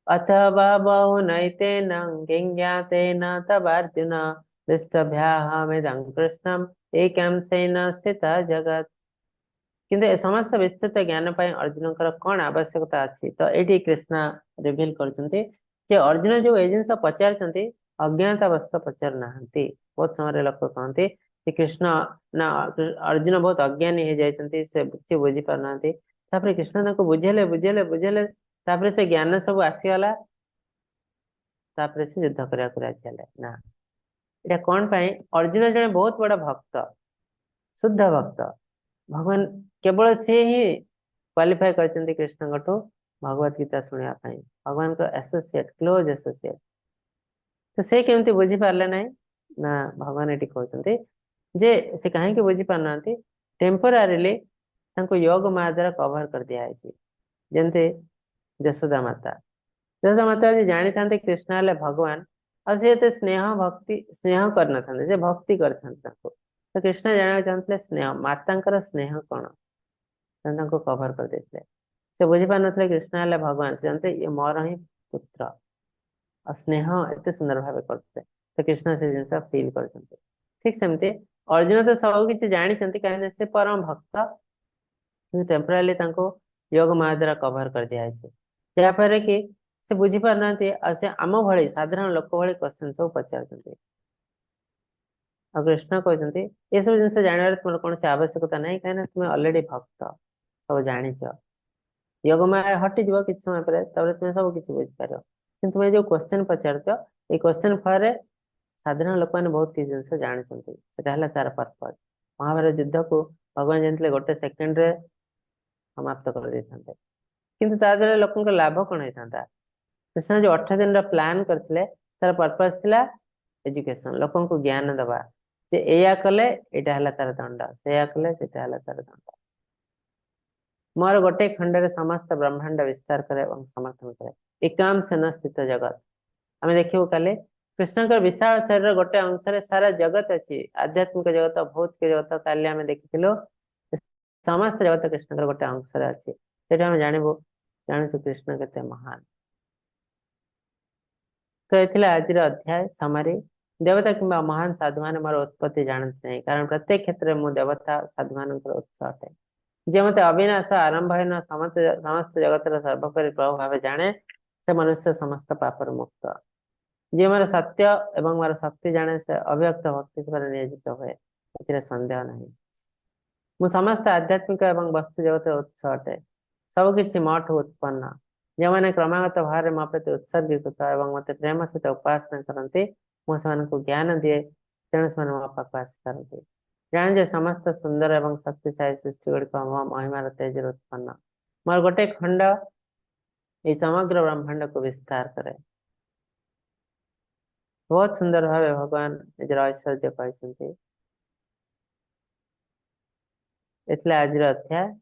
अथवा बहुनैतेन ज्ञातेन तवार्जुन दृष्टभ्याहमिदं कृष्णम् एकांशेन स्थितः जगत्। କିନ୍ତୁ ଏ ସମସ୍ତ ବିସ୍ତୃତ ଜ୍ଞାନ ପାଇଁ ଅର୍ଜୁନଙ୍କର କଣ ଆବଶ୍ୟକତା ଅଛି? ତ ଏଇଠି କୃଷ୍ଣ ରିଭିଲ କରୁଛନ୍ତି ଯେ ଅର୍ଜୁନ ଯୋଉ ଏ ଜିନିଷ ପଚାରିଛନ୍ତି अज्ञातावस्था पचार नाहंती बहुत समय लोक कहते कि कृष्ण ना अर्जुन बहुत अज्ञानी हो जाइछन्ती से କିଛି बुझी पार नाहंती तापर कृष्ण ताको बुझेले बुझेले बुझेले तापर से ज्ञान सब आसीगला तापर से युद्ध करिया राजी हेले ना एटा कोन पई अर्जुन जने बहुत बड़ा भक्त शुद्ध भक्त भगवान केवल से ही क्वालिफाई करचन्ती कृष्ण गठो भगवत गीता सुनिया पई भगवान को एसोसिएट क्लोज एसोसिएट तो से केमती बुझी पारले नाही ना भगवान एटी कहउचन्ती जे से काहे के बुझी पार नांती टेम्पररीली तांको योग माया द्वारा कवर कर दिया है जेमते यशोदा माता जी जानी थांते कृष्ण हेले भगवान और से एते स्नेह भक्ति स्नेह करना थांते जे भक्ति करथांते तांको तो कृष्ण जाना चाहते स्नेह मातांकर स्नेह कोन तांको कवर कर देते से बुझी पार नथले कृष्ण हेले भगवान से जानते ये मोर ही पुत्र और स्नेह एते सुंदर भाव करते तो कृष्ण से जिनस फील करते ठीक सेमती अर्जुन तो सब किछि जानी चंती काहे से परम भक्त टेम्परली तांको योग माया द्वारा कवर कर दिया है या पर कि से बुझी पार नांती आ से आम भଳି साधारण लोक भଳି क्वेश्चन सब पचारछन्ती आ कृष्ण कहते ये सब जिनस जानवर तुम कौन से आवश्यकता नहीं कहीं तुम ऑलरेडी भक्त सब जानिच योग माया हटि जीव किछ समय पर तबरे तुम सब किछ बुझि पार किंतु तुम जो क्वेश्चन पचारछ ए क्वेश्चन फरे साधारण लोक माने बहुत किछ जिनस जानिछन्ती सेटा हला तार पर्पस महाभारत युद्ध को भगवान जानते गोटे सेकेंड रे समाप्त कर देथांते किंतु ता द्वारा लोकन लाभ कोन होइथांता कृष्ण जो 8 दिन प्लान करथिले तार पर्पस थिला एजुकेशन लोकन को ज्ञान दबा जे एया कले एटा हला तार दंड सेया कले सेटा हला तार दंड मोर गोटे खंड समस्त ब्रह्मांड विस्तार करे और समर्थन करे एकाम से न स्थित जगत आम देखियो काले कृष्ण का विशाल शरीर गोटे अंश सारा जगत अच्छी आध्यात्मिक जगत भौतिक जगत काली आम देखी समस्त जगत कृष्ण गोटे अंश अच्छी जानबू जानू कृष्ण के महान तो ये आज अध्याय समारी देवता कि महान साधु मान मोर उत्पत्ति जानते नहीं कारण प्रत्येक क्षेत्र में देवता साधु मान उत्साह अटे जे मत अविनाश आरंभ है समस्त जगत सर्वोपरि प्रभु भाव जाने से मनुष्य समस्त पापर मुक्त जे मोर सत्य एवं मोर शक्ति जाने से अव्यक्त भक्ति से नियोजित हुए सन्देह नहीं मु समस्त आध्यात्मिक एवं वस्तु जगत उत्साह अटे सबकि मठ उत्पन्न जो मैंने क्रमागत भाव मो प्रति उत्सर्गीकृत एवं मत प्रेम सहित उपासना करती मुझे ज्ञान दिए तेणु से मो पाक आसी जाने जे समस्त सुंदर एवं शक्तिशाली सृष्टि गुड़िक मो महिमार तेज उत्पन्न मोर गोटे खंड ये समग्र ब्रह्मांड को विस्तार करे बहुत सुंदर भाव भगवान निजर ऐश्वर्य कहते इसलिए आज अध्याय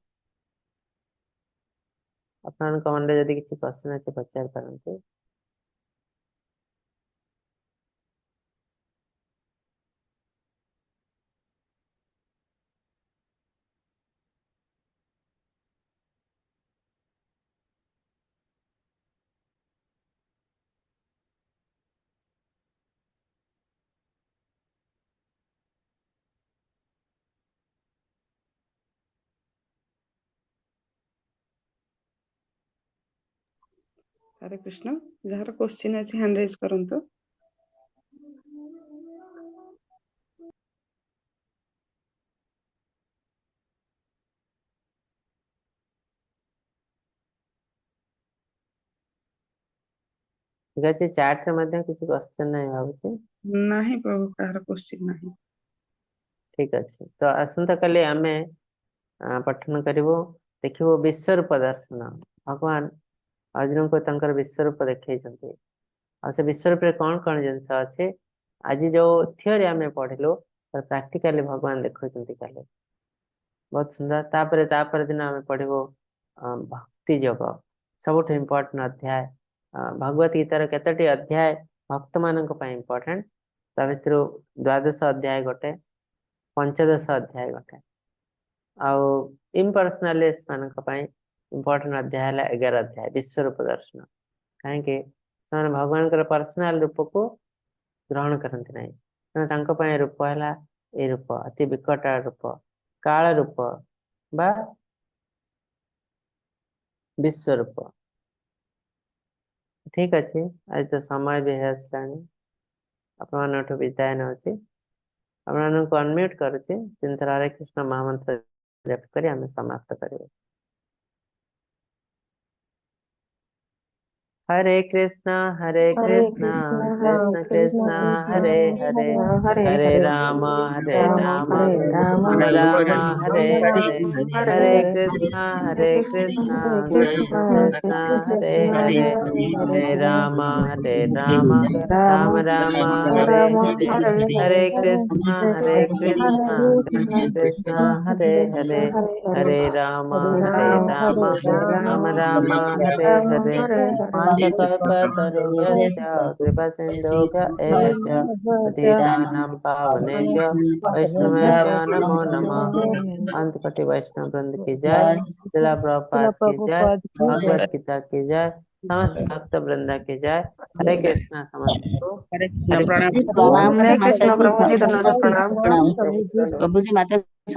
अपना मन जदि किसी क्वेश्चन अच्छे पचार पारती हरे कृष्ण जार क्वेश्चन अछि हैंड रेज करंतु ठीक अच्छे चैट रे किसी क्वेश्चन नहीं भावुची नहीं प्रभु कार क्वेश्चन नहीं ठीक अच्छे तो आसंता काली आमे पठन करिवो देखिवो विश्वरूप दर्शन भगवान अर्जुन को तंकर विश्वरूप देखैछन्ते आ से विश्वरूप रे कौन जिनस अच्छे आज जो थियोरी आमे पढ़िलो तो प्रैक्टिकली भगवान देखैछन्ते काले बहुत सुंदर तापर दिन आमे पढ़िबो भक्ति योग सबुठ इम्पोर्टेंट अध्याय भगवत गीतार केतोटी अध्याय भक्त मानक पय इम्पोर्टेंट ता भितरु द्वादश अध्याय गोटे पंचदश अध्याय गोटे आउ इम्पर्सनालिस्ट मानक पय इम्पोर्टेंट अध्याय हला 11 अध्याय विश्वरूप दर्शन काहे कि ସେମାନେ ଭଗବାନଙ୍କର पर्सनाल रूप को ग्रहण करते नहीं ତେଣୁ ତାଙ୍କ ପାଇଁ रूप ହେଲା ଏ रूप अति विकट रूप काल रूप बा विश्व रूप ठीक अच्छे आज तो समय भी है ଆପଣମାନଙ୍କଠୁ ବିଦାୟ ନେଉଛି। ଆପଣମାନଙ୍କୁ ଅନମ୍ୟୁଟ୍ କରୁଛି। 3 ଥର ହରେ କୃଷ୍ଣ ମହାମନ୍ତ୍ର ଜପ କରି ଆମେ ସମାପ୍ତ କରିବୁ। हरे कृष्णा कृष्ण कृष्ण हरे हरे हरे राम राम राम हरे हरे हरे कृष्णा कृष्ण कृष्ण हरे हरे हरे राम राम राम हरे हरे हरे कृष्णा कृष्ण कृष्ण हरे हरे हरे राम राम राम हरे हरे पांचकल्पतरुभ्यश्च कृपासिन्धुभ्य एव च पतितानां पावनेभ्यो वैष्णवेभ्यो नमो नमः। अंतपटी वैष्णव वृंद की जय, श्रील प्रभुपाद की जय, भगवत गीता की जय, समस्त भक्त वृंद की जय। हरे कृष्णा समस्त को हरे कृष्ण प्रणाम। प्रणाम हरे कृष्ण माता जी, प्रभु जी, धन्यवाद प्रभु प्रणाम। प्रभु जी माता